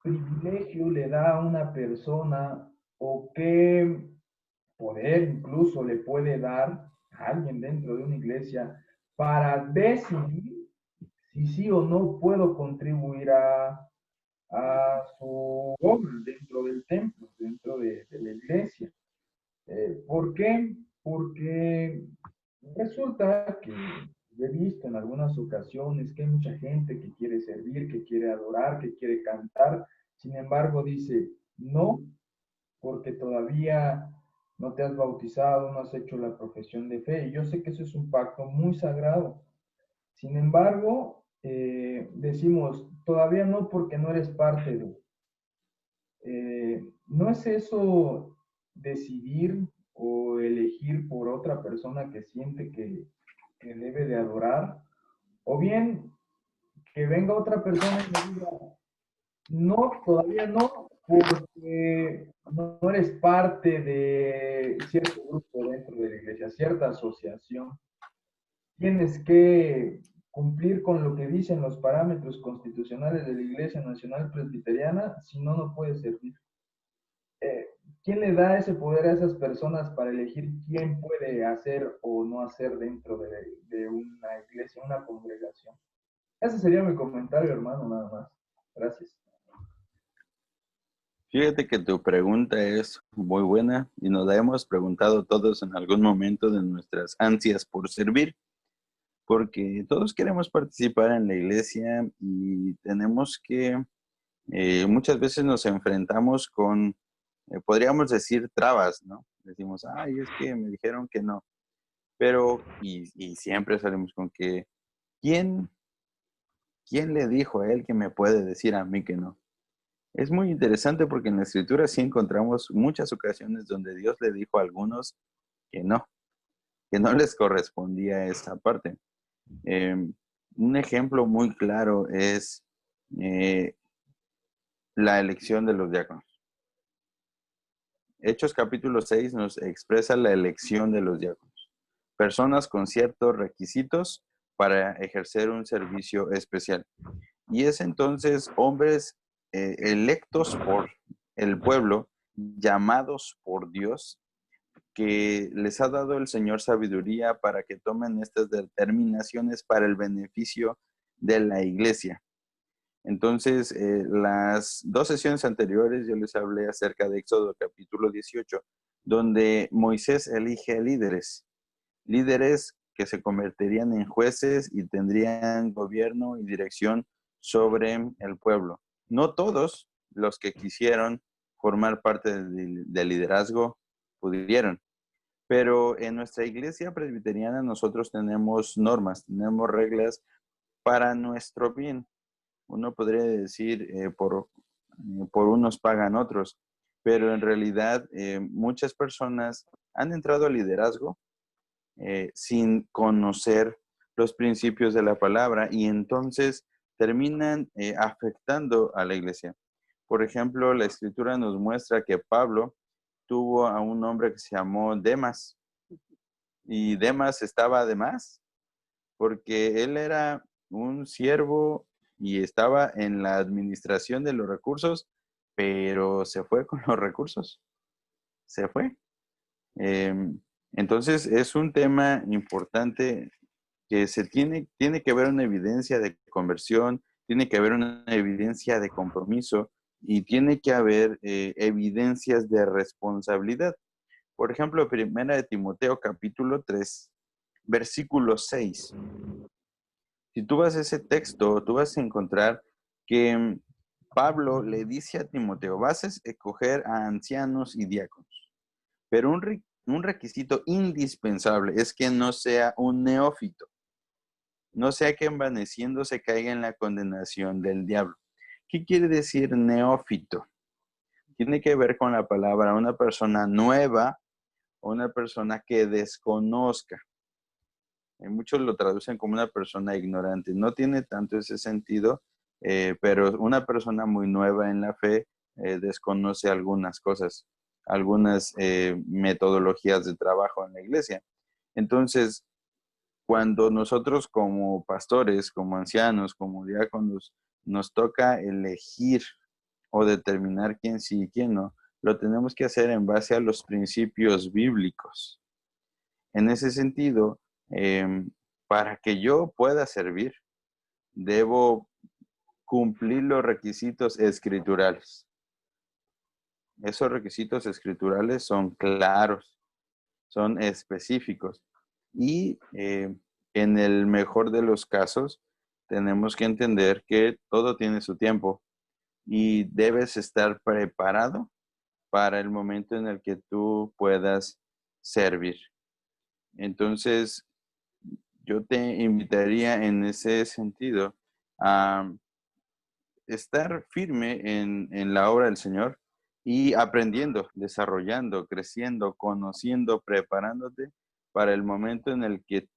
privilegio le da a una persona o qué poder incluso le puede dar a alguien dentro de una iglesia para decidir si sí o no puedo contribuir a su obra dentro del templo, dentro de la iglesia. ¿Por qué? Porque resulta que he visto en algunas ocasiones que hay mucha gente que quiere servir, que quiere adorar, que quiere cantar, sin embargo dice, no, porque todavía no te has bautizado, no has hecho la profesión de fe. Y yo sé que eso es un pacto muy sagrado. Sin embargo, decimos, todavía no porque no eres parte de. ¿No es eso decidir o elegir por otra persona que siente que debe de adorar? O bien que venga otra persona y me diga, no, todavía no, porque no eres parte de cierto grupo dentro de la iglesia, cierta asociación. Tienes que cumplir con lo que dicen los parámetros constitucionales de la Iglesia Nacional Presbiteriana, si no, no puedes servir. Eh, ¿Quién le da ese poder a esas personas para elegir quién puede hacer o no hacer dentro de una iglesia, una congregación? Ese sería mi comentario, hermano, nada más. Gracias. Fíjate que tu pregunta es muy buena y nos la hemos preguntado todos en algún momento de nuestras ansias por servir, porque todos queremos participar en la iglesia y tenemos que, muchas veces nos enfrentamos con, podríamos decir, trabas, ¿no? Decimos, ay, es que me dijeron que no, pero, y siempre salimos con que, ¿quién, quién le dijo a él que me puede decir a mí que no? Es muy interesante porque en la escritura sí encontramos muchas ocasiones donde Dios le dijo a algunos que no les correspondía esa parte. Eh, un ejemplo muy claro es eh, la elección de los diáconos. Hechos capítulo 6 nos expresa la elección de los diáconos. Personas con ciertos requisitos para ejercer un servicio especial. Y es entonces hombres electos por el pueblo, llamados por Dios, que les ha dado el Señor sabiduría para que tomen estas determinaciones para el beneficio de la iglesia. Entonces, las dos sesiones anteriores yo les hablé acerca de Éxodo capítulo 18, donde Moisés elige líderes, líderes que se convertirían en jueces y tendrían gobierno y dirección sobre el pueblo. No todos los que quisieron formar parte del liderazgo pudieron, pero en nuestra iglesia presbiteriana nosotros tenemos normas, tenemos reglas para nuestro bien. Uno podría decir, por unos pagan otros, pero en realidad muchas personas han entrado al liderazgo sin conocer los principios de la palabra y entonces terminan afectando a la iglesia. Por ejemplo, la escritura nos muestra que Pablo tuvo a un hombre que se llamó Demas y Demas estaba de más porque él era un siervo y estaba en la administración de los recursos, pero se fue con los recursos, se fue. Eh, entonces es un tema importante que tiene que haber una evidencia de conversión, tiene que haber una evidencia de compromiso y tiene que haber evidencias de responsabilidad. Por ejemplo, primera de Timoteo capítulo 3, versículo 6. Si tú vas a ese texto, tú vas a encontrar que Pablo le dice a Timoteo, vas a escoger a ancianos y diáconos, pero un requisito indispensable es que no sea un neófito, no sea que envaneciéndose caiga en la condenación del diablo. ¿Qué quiere decir neófito? Tiene que ver con la palabra una persona nueva o una persona que desconozca. Muchos lo traducen como una persona ignorante. No tiene tanto ese sentido, pero una persona muy nueva en la fe desconoce algunas cosas, algunas metodologías de trabajo en la iglesia. Entonces, cuando nosotros como pastores, como ancianos, como diáconos, nos toca elegir o determinar quién sí y quién no, lo tenemos que hacer en base a los principios bíblicos. En ese sentido, para que yo pueda servir, debo cumplir los requisitos escriturales. Esos requisitos escriturales son claros, son específicos. Y en el mejor de los casos, tenemos que entender que todo tiene su tiempo y debes estar preparado para el momento en el que tú puedas servir. Entonces, yo te invitaría en ese sentido a estar firme en la obra del Señor y aprendiendo, desarrollando, creciendo, conociendo, preparándote para el momento en el que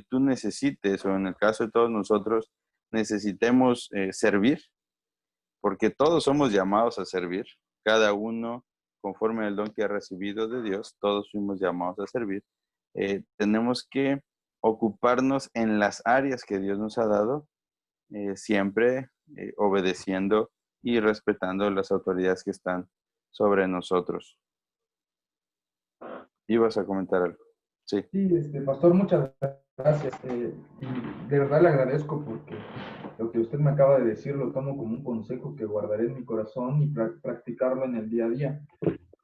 tú necesites, o en el caso de todos nosotros, necesitemos servir, porque todos somos llamados a servir, cada uno conforme al don que ha recibido de Dios, todos fuimos llamados a servir. Tenemos que ocuparnos en las áreas que Dios nos ha dado, siempre obedeciendo y respetando las autoridades que están sobre nosotros. ¿Ibas a comentar algo? Sí. Sí, pastor, muchas gracias. Y de verdad le agradezco porque lo que usted me acaba de decir lo tomo como un consejo que guardaré en mi corazón y practicarlo en el día a día.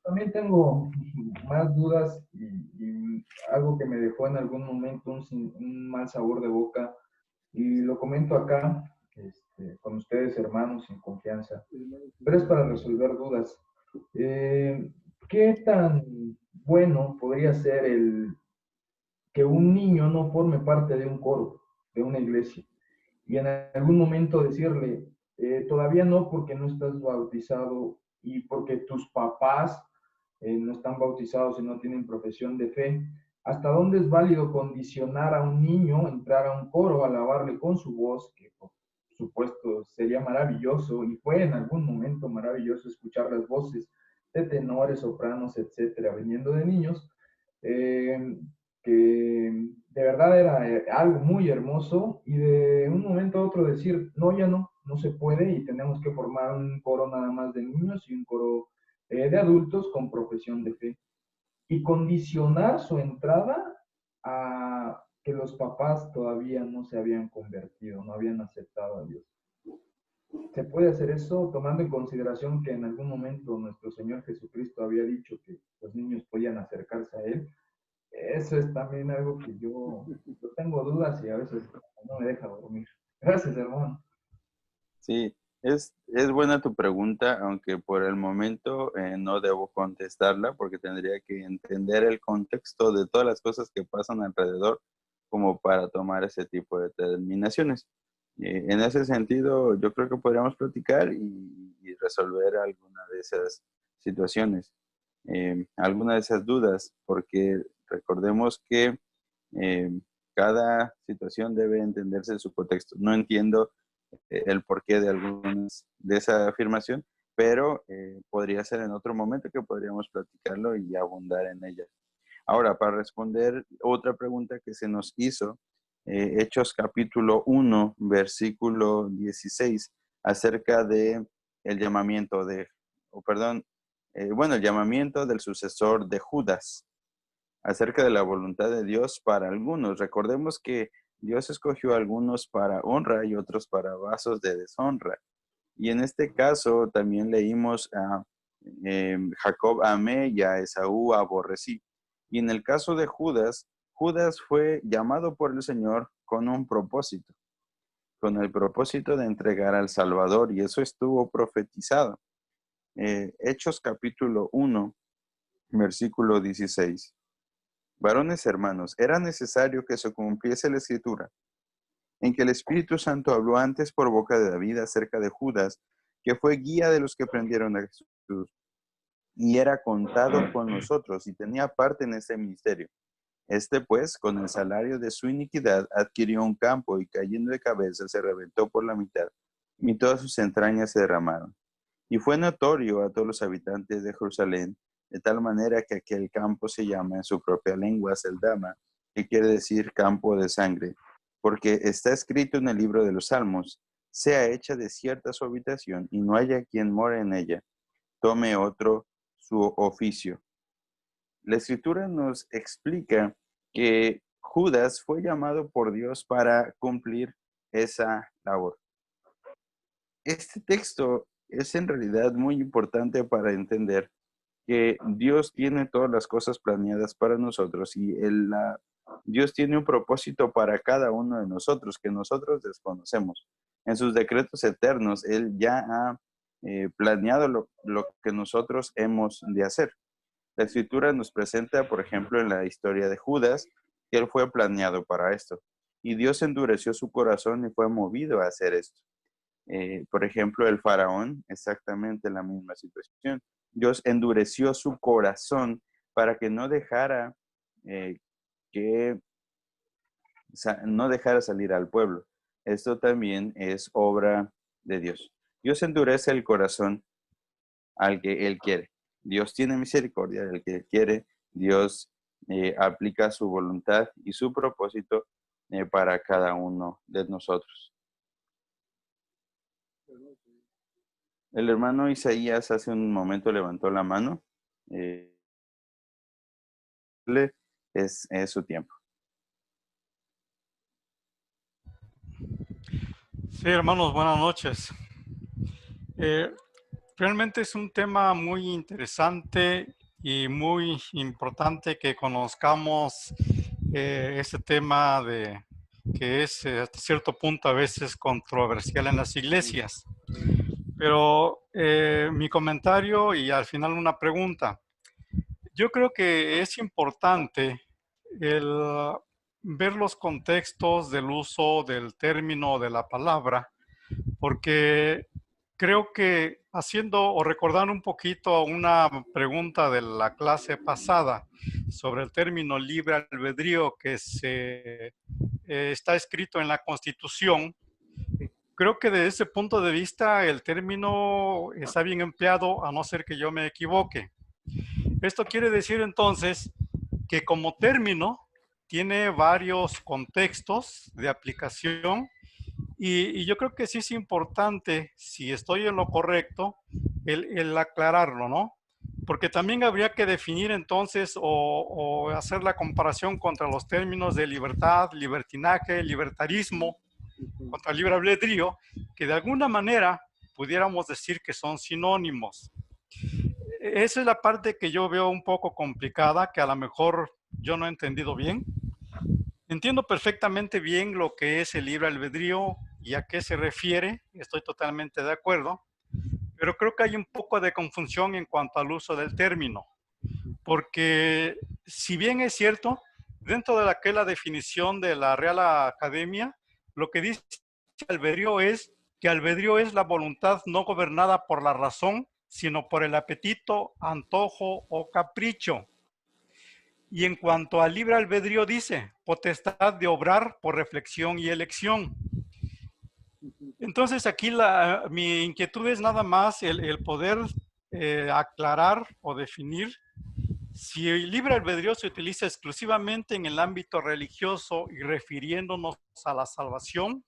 También tengo más dudas y algo que me dejó en algún momento un mal sabor de boca, y lo comento acá con ustedes, hermanos, en confianza, pero es para resolver dudas. ¿Qué tan bueno podría ser que un niño no forme parte de un coro, de una iglesia, y en algún momento decirle, todavía no, porque no estás bautizado y porque tus papás no están bautizados y no tienen profesión de fe? ¿Hasta dónde es válido condicionar a un niño a entrar a un coro, a alabarle con su voz, que por supuesto sería maravilloso, y fue en algún momento maravilloso escuchar las voces de tenores, sopranos, etcétera, viniendo de niños, que de verdad era algo muy hermoso, y de un momento a otro decir, no, ya no se puede, y tenemos que formar un coro nada más de niños y un coro de adultos con profesión de fe, y condicionar su entrada a que los papás todavía no se habían convertido, no habían aceptado a Dios. ¿Se puede hacer eso tomando en consideración que en algún momento nuestro Señor Jesucristo había dicho que los niños podían acercarse a Él? Eso es también algo que yo tengo dudas y a veces no me deja dormir. Gracias, hermano. Sí, es buena tu pregunta, aunque por el momento no debo contestarla porque tendría que entender el contexto de todas las cosas que pasan alrededor como para tomar ese tipo de determinaciones. En ese sentido, yo creo que podríamos platicar y resolver alguna de esas situaciones, alguna de esas dudas, porque recordemos que eh, cada situación debe entenderse en su contexto. No entiendo el porqué de algunas de esa afirmación, pero podría ser en otro momento que podríamos platicarlo y abundar en ella. Ahora, para responder otra pregunta que se nos hizo, Hechos capítulo 1, versículo 16, acerca de el llamamiento el llamamiento del sucesor de Judas, acerca de la voluntad de Dios para algunos. Recordemos que Dios escogió a algunos para honra y otros para vasos de deshonra. Y en este caso también leímos a Jacob amé y a Esaú aborrecí. Y en el caso de Judas, Judas fue llamado por el Señor con un propósito, con el propósito de entregar al Salvador, y eso estuvo profetizado. Hechos capítulo 1, versículo 16. Varones hermanos, era necesario que se cumpliese la escritura, en que el Espíritu Santo habló antes por boca de David acerca de Judas, que fue guía de los que prendieron a Jesús, y era contado con nosotros, y tenía parte en este ministerio. Este, pues, con el salario de su iniquidad, adquirió un campo, y cayendo de cabeza se reventó por la mitad, y todas sus entrañas se derramaron. Y fue notorio a todos los habitantes de Jerusalén, de tal manera que aquel campo se llama en su propia lengua Seldama, que quiere decir campo de sangre, porque está escrito en el libro de los Salmos, sea hecha desierta su habitación, y no haya quien more en ella, tome otro su oficio. La escritura nos explica que Judas fue llamado por Dios para cumplir esa labor. Este texto es en realidad muy importante para entender que Dios tiene todas las cosas planeadas para nosotros y Dios tiene un propósito para cada uno de nosotros que nosotros desconocemos. En sus decretos eternos, Él ya ha planeado lo que nosotros hemos de hacer. La Escritura nos presenta, por ejemplo, en la historia de Judas, que él fue planeado para esto. Y Dios endureció su corazón y fue movido a hacer esto. Por ejemplo, el faraón, exactamente la misma situación. Dios endureció su corazón para que no dejara que no dejara salir al pueblo. Esto también es obra de Dios. Dios endurece el corazón al que Él quiere. Dios tiene misericordia del que Él quiere. Dios aplica su voluntad y su propósito para cada uno de nosotros. El hermano Isaías hace un momento levantó la mano. Es su tiempo. Sí, hermanos, buenas noches. Realmente es un tema muy interesante y muy importante que conozcamos este tema de que es hasta cierto punto a veces controversial en las iglesias. Pero mi comentario y al final una pregunta. Yo creo que es importante el ver los contextos del uso del término o de la palabra, porque creo que haciendo o recordando un poquito una pregunta de la clase pasada sobre el término libre albedrío que está escrito en la Constitución, creo que desde ese punto de vista el término está bien empleado, a no ser que yo me equivoque. Esto quiere decir entonces que como término tiene varios contextos de aplicación y yo creo que sí es importante, si estoy en lo correcto, el aclararlo, ¿no? Porque también habría que definir entonces o hacer la comparación contra los términos de libertad, libertinaje, libertarismo, contra el libre albedrío, que de alguna manera pudiéramos decir que son sinónimos. Esa es la parte que yo veo un poco complicada, que a lo mejor yo no he entendido bien. Entiendo perfectamente bien lo que es el libre albedrío y a qué se refiere, estoy totalmente de acuerdo, pero creo que hay un poco de confusión en cuanto al uso del término, porque si bien es cierto, dentro de la definición de la Real Academia, lo que dice albedrío es que albedrío es la voluntad no gobernada por la razón, sino por el apetito, antojo o capricho. Y en cuanto al libre albedrío dice, potestad de obrar por reflexión y elección. Entonces aquí mi inquietud es nada más el poder aclarar o definir si el libre albedrío se utiliza exclusivamente en el ámbito religioso y refiriéndonos a la salvación,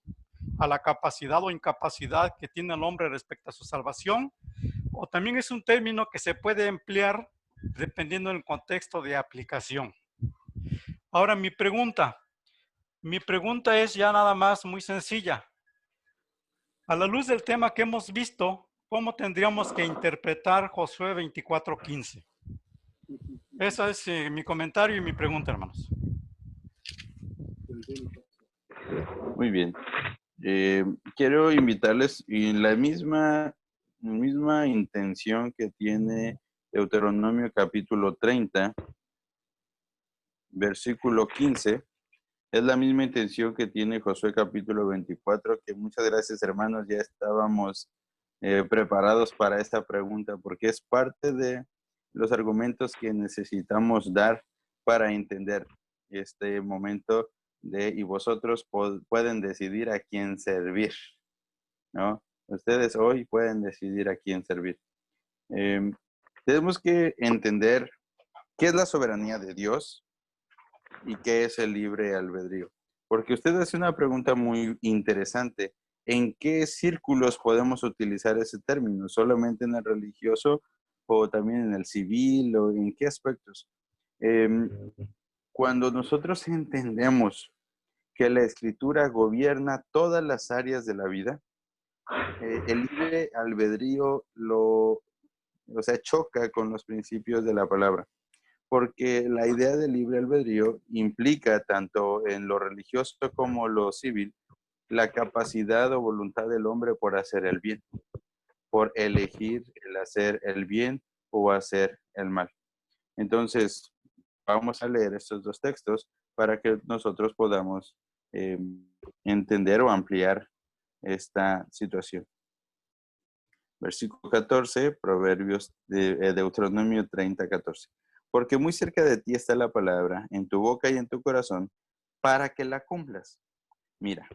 a la capacidad o incapacidad que tiene el hombre respecto a su salvación, o también es un término que se puede emplear dependiendo del contexto de aplicación. Ahora mi pregunta es ya nada más muy sencilla. A la luz del tema que hemos visto, ¿cómo tendríamos que interpretar Josué 24:15? Ese es mi comentario y mi pregunta, hermanos. Muy bien. Quiero invitarles en la misma intención que tiene Deuteronomio capítulo 30, versículo 15. Es la misma intención que tiene Josué capítulo 24, que muchas gracias hermanos, ya estábamos preparados para esta pregunta, porque es parte de los argumentos que necesitamos dar para entender este momento y vosotros pueden decidir a quién servir, ¿no? Ustedes hoy pueden decidir a quién servir. Tenemos que entender qué es la soberanía de Dios y qué es el libre albedrío. Porque usted hace una pregunta muy interesante. ¿En qué círculos podemos utilizar ese término? ¿Solamente en el religioso o también en el civil o en qué aspectos? Cuando nosotros entendemos que la Escritura gobierna todas las áreas de la vida. El libre albedrío choca con los principios de la palabra, porque la idea del libre albedrío implica tanto en lo religioso como lo civil la capacidad o voluntad del hombre por hacer el bien, por elegir el hacer el bien o hacer el mal. Entonces, vamos a leer estos dos textos para que nosotros podamos entender o ampliar esta situación. Versículo 14, Proverbios de Deuteronomio 30, 14. Porque muy cerca de ti está la palabra, en tu boca y en tu corazón, para que la cumplas. Mira,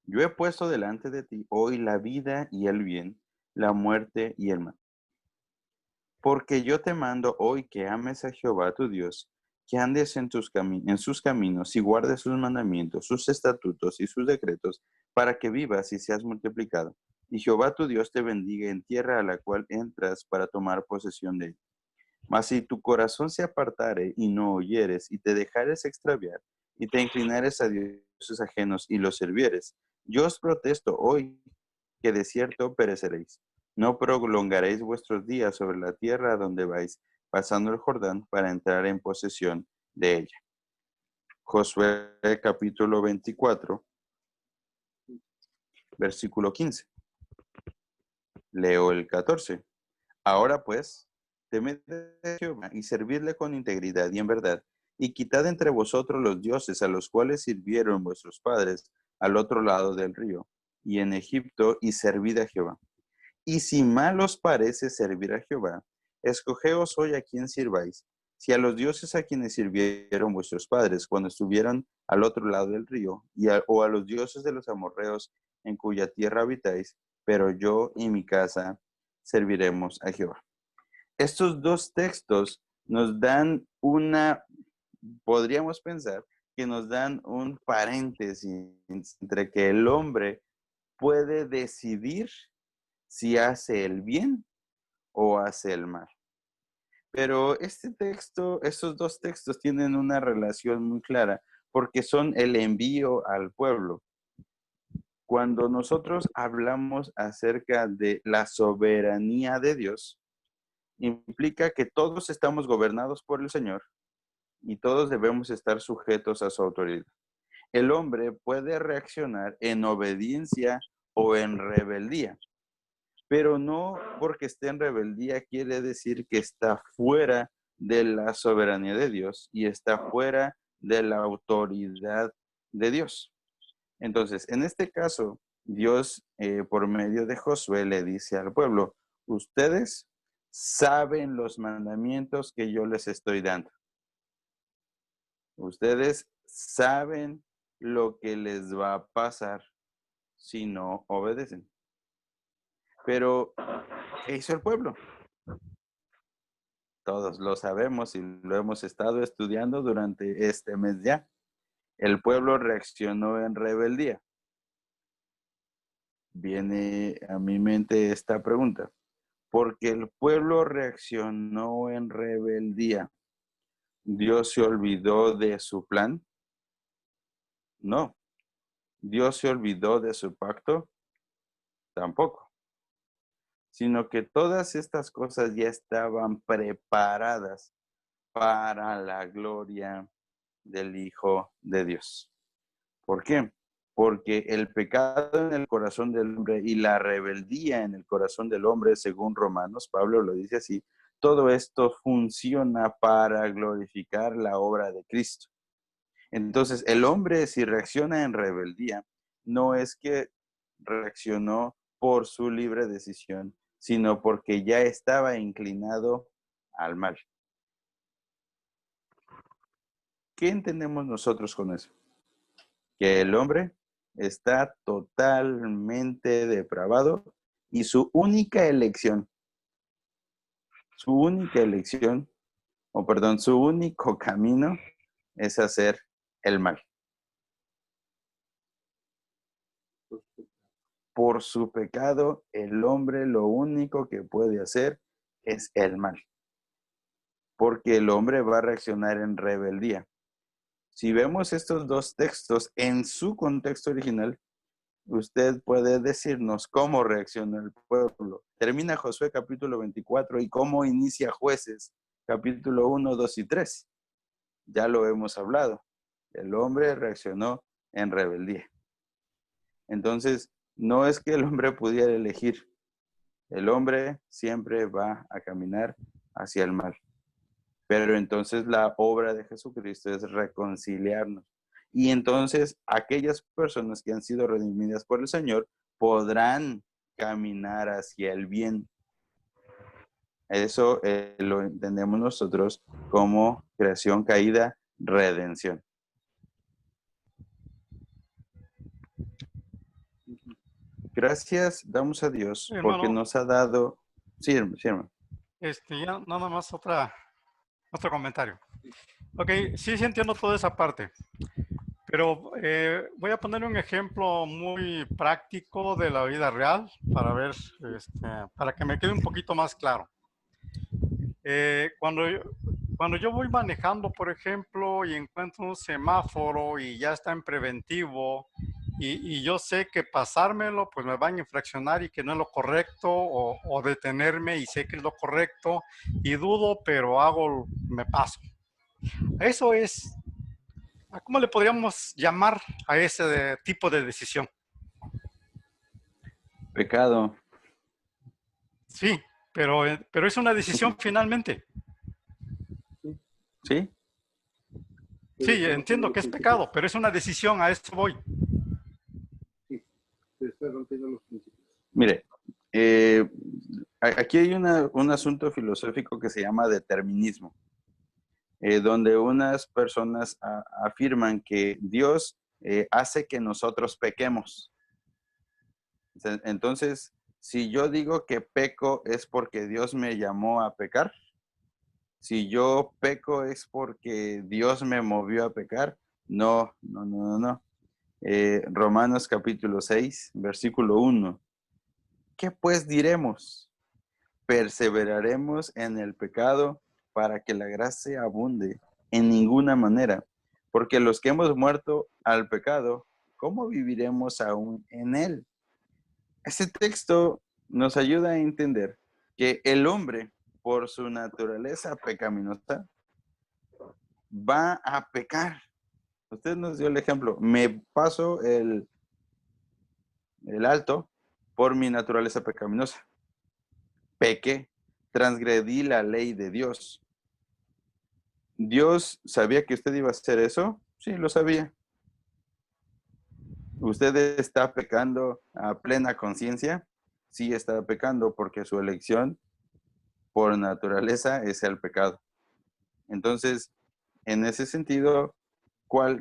yo he puesto delante de ti hoy la vida y el bien, la muerte y el mal. Porque yo te mando hoy que ames a Jehová tu Dios, que andes en sus caminos y guardes sus mandamientos, sus estatutos y sus decretos, para que vivas y seas multiplicado. Y Jehová tu Dios te bendiga en tierra a la cual entras para tomar posesión de ella. Mas si tu corazón se apartare y no oyeres, y te dejares extraviar, y te inclinares a dioses ajenos y los servieres, yo os protesto hoy que de cierto pereceréis. No prolongaréis vuestros días sobre la tierra a donde vais, pasando el Jordán para entrar en posesión de ella. Josué capítulo 24, versículo 15. Leo el 14. Ahora pues, temed a Jehová y servidle con integridad y en verdad, y quitad entre vosotros los dioses a los cuales sirvieron vuestros padres al otro lado del río, y en Egipto, y servid a Jehová. Y si mal os parece servir a Jehová, escogeos hoy a quién sirváis, si a los dioses a quienes sirvieron vuestros padres cuando estuvieron al otro lado del río, o a los dioses de los amorreos en cuya tierra habitáis, pero yo y mi casa serviremos a Jehová. Estos dos textos nos dan podríamos pensar que nos dan un paréntesis entre que el hombre puede decidir si hace el bien o hace el mal. Pero estos dos textos tienen una relación muy clara porque son el envío al pueblo. Cuando nosotros hablamos acerca de la soberanía de Dios, implica que todos estamos gobernados por el Señor y todos debemos estar sujetos a su autoridad. El hombre puede reaccionar en obediencia o en rebeldía. Pero no porque esté en rebeldía quiere decir que está fuera de la soberanía de Dios y está fuera de la autoridad de Dios. Entonces, en este caso, Dios, por medio de Josué, le dice al pueblo, ustedes saben los mandamientos que yo les estoy dando. Ustedes saben lo que les va a pasar si no obedecen. Pero, ¿qué hizo el pueblo? Todos lo sabemos y lo hemos estado estudiando durante este mes ya. El pueblo reaccionó en rebeldía. Viene a mi mente esta pregunta. Porque el pueblo reaccionó en rebeldía, ¿Dios se olvidó de su plan? No. ¿Dios se olvidó de su pacto? Tampoco. Sino que todas estas cosas ya estaban preparadas para la gloria del Hijo de Dios. ¿Por qué? Porque el pecado en el corazón del hombre y la rebeldía en el corazón del hombre, según Romanos, Pablo lo dice así, todo esto funciona para glorificar la obra de Cristo. Entonces, el hombre si reacciona en rebeldía, no es que reaccionó por su libre decisión, sino porque ya estaba inclinado al mal. ¿Qué entendemos nosotros con eso? Que el hombre está totalmente depravado y su única elección, su único camino es hacer el mal. Por su pecado, el hombre lo único que puede hacer es el mal. Porque el hombre va a reaccionar en rebeldía. Si vemos estos dos textos en su contexto original, usted puede decirnos cómo reacciona el pueblo. Termina Josué capítulo 24 y cómo inicia Jueces capítulo 1, 2 y 3. Ya lo hemos hablado. El hombre reaccionó en rebeldía. Entonces, no es que el hombre pudiera elegir. El hombre siempre va a caminar hacia el mal. Pero entonces la obra de Jesucristo es reconciliarnos. Y entonces aquellas personas que han sido redimidas por el Señor podrán caminar hacia el bien. Eso lo entendemos nosotros como creación caída, redención. Gracias damos a Dios porque Hermano, nos ha dado... Sí, hermano. ya nada más otro comentario. Ok, sí entiendo toda esa parte, pero voy a poner un ejemplo muy práctico de la vida real para ver, para que me quede un poquito más claro. Cuando yo voy manejando, por ejemplo, y encuentro un semáforo y ya está en preventivo y yo sé que pasármelo pues me van a infraccionar y que no es lo correcto o detenerme y sé que es lo correcto y dudo, pero me paso. Eso es, ¿cómo le podríamos llamar a ese tipo de decisión? Pecado. Sí, pero es una decisión finalmente. ¿Sí? Sí, entiendo que es pecado, pero es una decisión, a eso voy. Sí, se está rompiendo los principios. Mire, aquí hay un asunto filosófico que se llama determinismo, donde unas personas afirman que Dios hace que nosotros pequemos. Entonces, si yo digo que peco es porque Dios me llamó a pecar, si yo peco es porque Dios me movió a pecar, no. Romanos capítulo 6, versículo 1. ¿Qué pues diremos? ¿Perseveraremos en el pecado para que la gracia abunde? En ninguna manera, porque los que hemos muerto al pecado, ¿cómo viviremos aún en él? Ese texto nos ayuda a entender que el hombre, por su naturaleza pecaminosa, va a pecar. Usted nos dio el ejemplo. Me paso el alto por mi naturaleza pecaminosa. Pequé, transgredí la ley de Dios. ¿Dios sabía que usted iba a hacer eso? Sí, lo sabía. ¿Usted está pecando a plena conciencia? Sí, está pecando porque su elección por naturaleza es el pecado. Entonces, en ese sentido,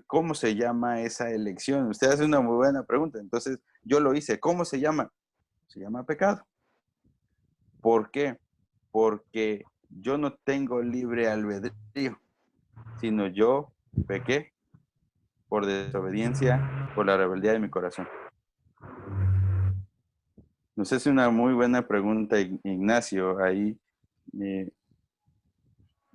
¿cómo se llama esa elección? Usted hace una muy buena pregunta. Entonces, yo lo hice. ¿Cómo se llama? Se llama pecado. ¿Por qué? Porque yo no tengo libre albedrío, sino yo pequé por desobediencia, por la rebeldía de mi corazón. Nos hace una muy buena pregunta, Ignacio, ahí.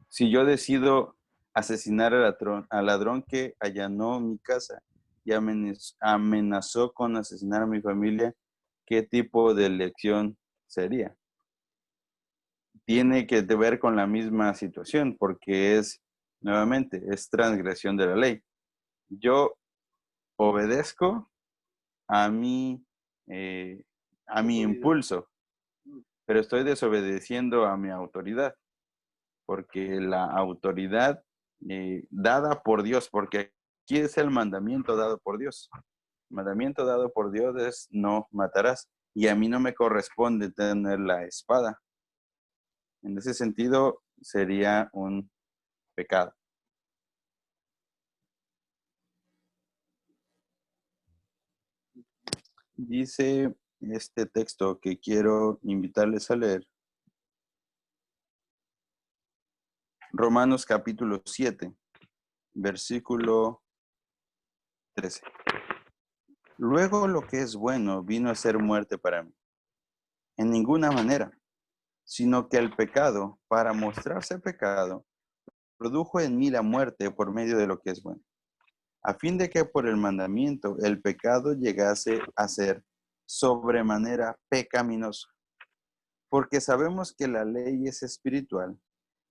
Si yo decido asesinar al ladrón que allanó mi casa y amenazó con asesinar a mi familia, ¿qué tipo de elección sería? Tiene que ver con la misma situación, porque nuevamente, es transgresión de la ley. Yo obedezco a mi impulso, pero estoy desobedeciendo a mi autoridad, porque la autoridad dada por Dios, porque aquí es el mandamiento dado por Dios. El mandamiento dado por Dios es no matarás, y a mí no me corresponde tener la espada. En ese sentido, sería un pecado. Dice este texto que quiero invitarles a leer. Romanos capítulo 7, versículo 13. Luego lo que es bueno vino a ser muerte para mí. En ninguna manera, sino que el pecado, para mostrarse pecado, produjo en mí la muerte por medio de lo que es bueno. a fin de que por el mandamiento el pecado llegase a ser sobremanera pecaminoso. Porque sabemos que la ley es espiritual,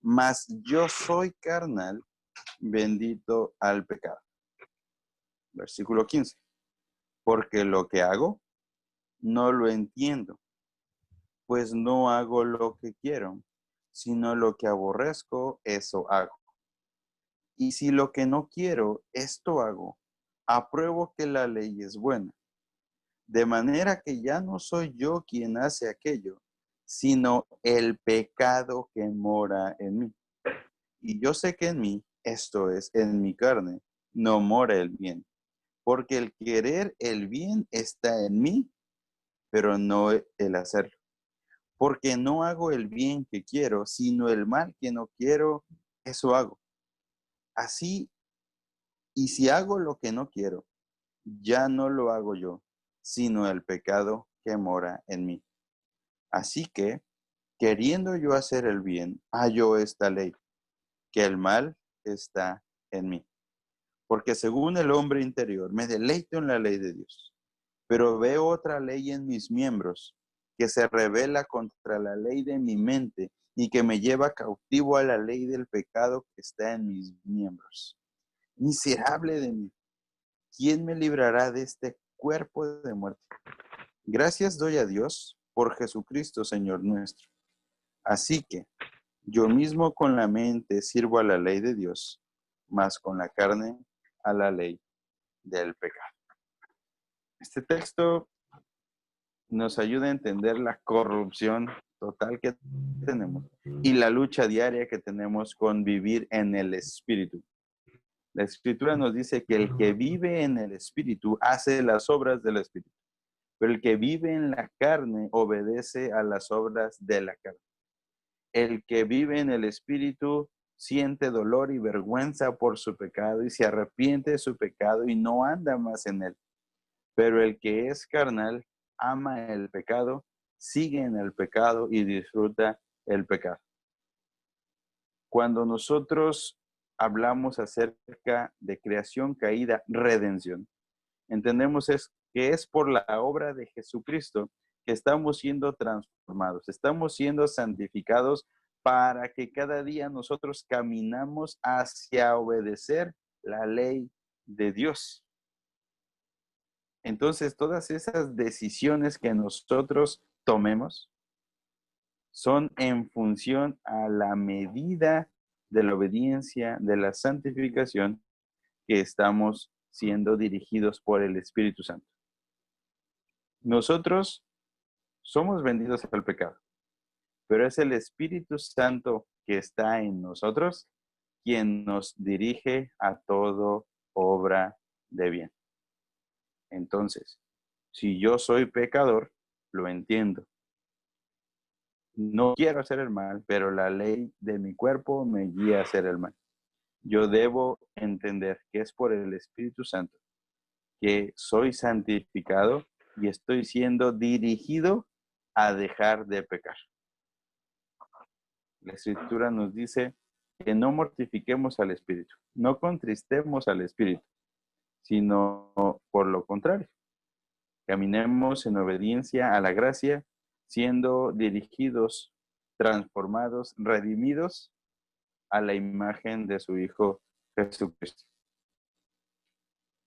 mas yo soy carnal, bendito al pecado. Versículo 15. Porque lo que hago, no lo entiendo, pues no hago lo que quiero, sino lo que aborrezco, eso hago. Y si lo que no quiero, esto hago, apruebo que la ley es buena. De manera que ya no soy yo quien hace aquello, sino el pecado que mora en mí. Y yo sé que en mí, esto es, en mi carne, no mora el bien. Porque el querer el bien está en mí, pero no el hacerlo. Porque no hago el bien que quiero, sino el mal que no quiero, eso hago. Así, y si hago lo que no quiero, ya no lo hago yo, sino el pecado que mora en mí. Así que, queriendo yo hacer el bien, hallo esta ley, que el mal está en mí. Porque según el hombre interior, me deleito en la ley de Dios, pero veo otra ley en mis miembros, que se rebela contra la ley de mi mente y que me lleva cautivo a la ley del pecado que está en mis miembros. Miserable de mí, ¿quién me librará de este cuerpo de muerte? Gracias doy a Dios por Jesucristo, Señor nuestro. Así que yo mismo con la mente sirvo a la ley de Dios, mas con la carne a la ley del pecado. Este texto nos ayuda a entender la corrupción total que tenemos y la lucha diaria que tenemos con vivir en el Espíritu. La Escritura nos dice que el que vive en el Espíritu hace las obras del Espíritu, pero el que vive en la carne obedece a las obras de la carne. El que vive en el Espíritu siente dolor y vergüenza por su pecado y se arrepiente de su pecado y no anda más en él. Pero el que es carnal ama el pecado, sigue en el pecado y disfruta el pecado. Cuando nosotros hablamos acerca de creación, caída, redención, entendemos que es por la obra de Jesucristo que estamos siendo transformados, estamos siendo santificados para que cada día nosotros caminamos hacia obedecer la ley de Dios. Entonces, todas esas decisiones que nosotros tomemos son en función a la medida de la obediencia, de la santificación que estamos siendo dirigidos por el Espíritu Santo. Nosotros somos vendidos al pecado, pero es el Espíritu Santo que está en nosotros quien nos dirige a todo obra de bien. Entonces, si yo soy pecador, lo entiendo. No quiero hacer el mal, pero la ley de mi cuerpo me guía a hacer el mal. Yo debo entender que es por el Espíritu Santo que soy santificado y estoy siendo dirigido a dejar de pecar. La Escritura nos dice que no mortifiquemos al Espíritu, no contristemos al Espíritu, sino por lo contrario, caminemos en obediencia a la gracia, siendo dirigidos, transformados, redimidos a la imagen de su Hijo Jesucristo.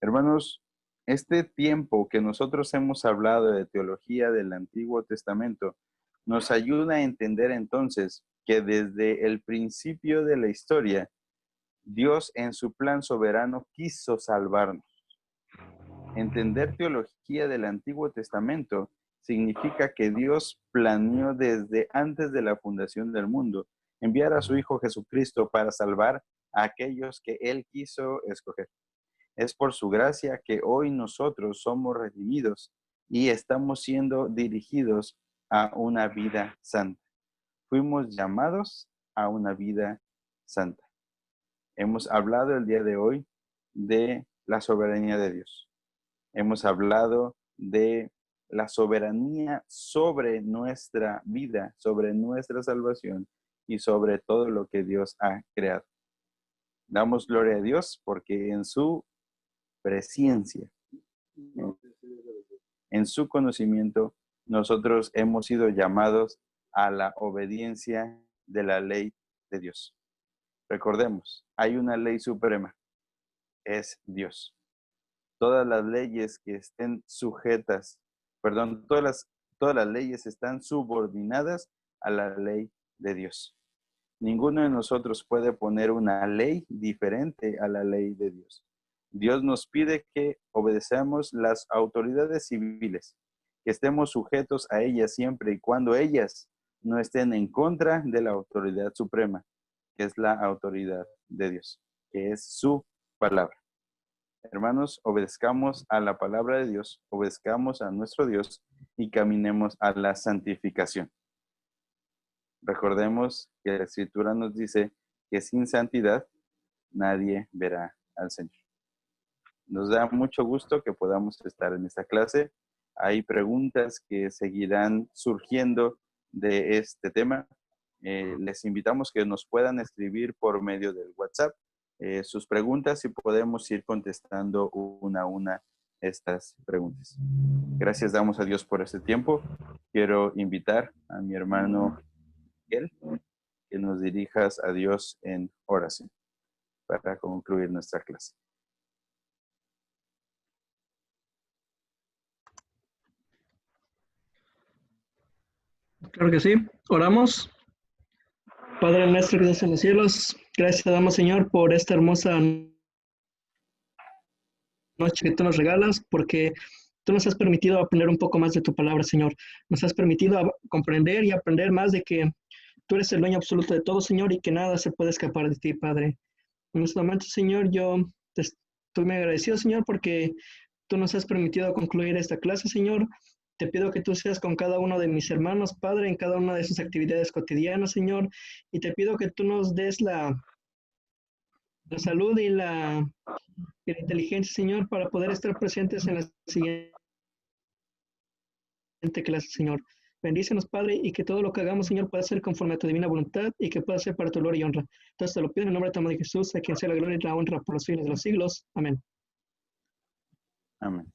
Hermanos, este tiempo que nosotros hemos hablado de teología del Antiguo Testamento nos ayuda a entender entonces que desde el principio de la historia, Dios en su plan soberano quiso salvarnos. Entender teología del Antiguo Testamento significa que Dios planeó desde antes de la fundación del mundo enviar a su Hijo Jesucristo para salvar a aquellos que Él quiso escoger. Es por su gracia que hoy nosotros somos redimidos y estamos siendo dirigidos a una vida santa. Fuimos llamados a una vida santa. Hemos hablado el día de hoy de la soberanía de Dios. Hemos hablado de la soberanía sobre nuestra vida, sobre nuestra salvación y sobre todo lo que Dios ha creado. Damos gloria a Dios porque en su presciencia. En su conocimiento, nosotros hemos sido llamados a la obediencia de la ley de Dios. Recordemos, hay una ley suprema, es Dios. Todas las leyes que estén sujetas, todas las leyes están subordinadas a la ley de Dios. Ninguno de nosotros puede poner una ley diferente a la ley de Dios. Dios nos pide que obedezcamos las autoridades civiles, que estemos sujetos a ellas siempre y cuando ellas no estén en contra de la autoridad suprema, que es la autoridad de Dios, que es su palabra. Hermanos, obedezcamos a la palabra de Dios, obedezcamos a nuestro Dios y caminemos a la santificación. Recordemos que la Escritura nos dice que sin santidad nadie verá al Señor. Nos da mucho gusto que podamos estar en esta clase. Hay preguntas que seguirán surgiendo de este tema. Les invitamos que nos puedan escribir por medio del WhatsApp sus preguntas y podemos ir contestando una a una estas preguntas. Gracias damos a Dios por este tiempo. Quiero invitar a mi hermano Miguel que nos dirijas a Dios en oración para concluir nuestra clase. Claro que sí. Oramos. Padre nuestro que estás en los cielos, gracias te damos, Señor, por esta hermosa noche que tú nos regalas, porque tú nos has permitido aprender un poco más de tu palabra, Señor. Nos has permitido comprender y aprender más de que tú eres el dueño absoluto de todo, Señor, y que nada se puede escapar de ti, Padre. En este momento, Señor, yo estoy muy agradecido, Señor, porque tú nos has permitido concluir esta clase, Señor. Te pido que tú seas con cada uno de mis hermanos, Padre, en cada una de sus actividades cotidianas, Señor. Y te pido que tú nos des la salud y la inteligencia, Señor, para poder estar presentes en la siguiente clase, Señor. Bendícenos, Padre, y que todo lo que hagamos, Señor, pueda ser conforme a tu divina voluntad y que pueda ser para tu gloria y honra. Entonces te lo pido en el nombre de Jesús, a quien sea la gloria y la honra por los siglos de los siglos. Amén. Amén.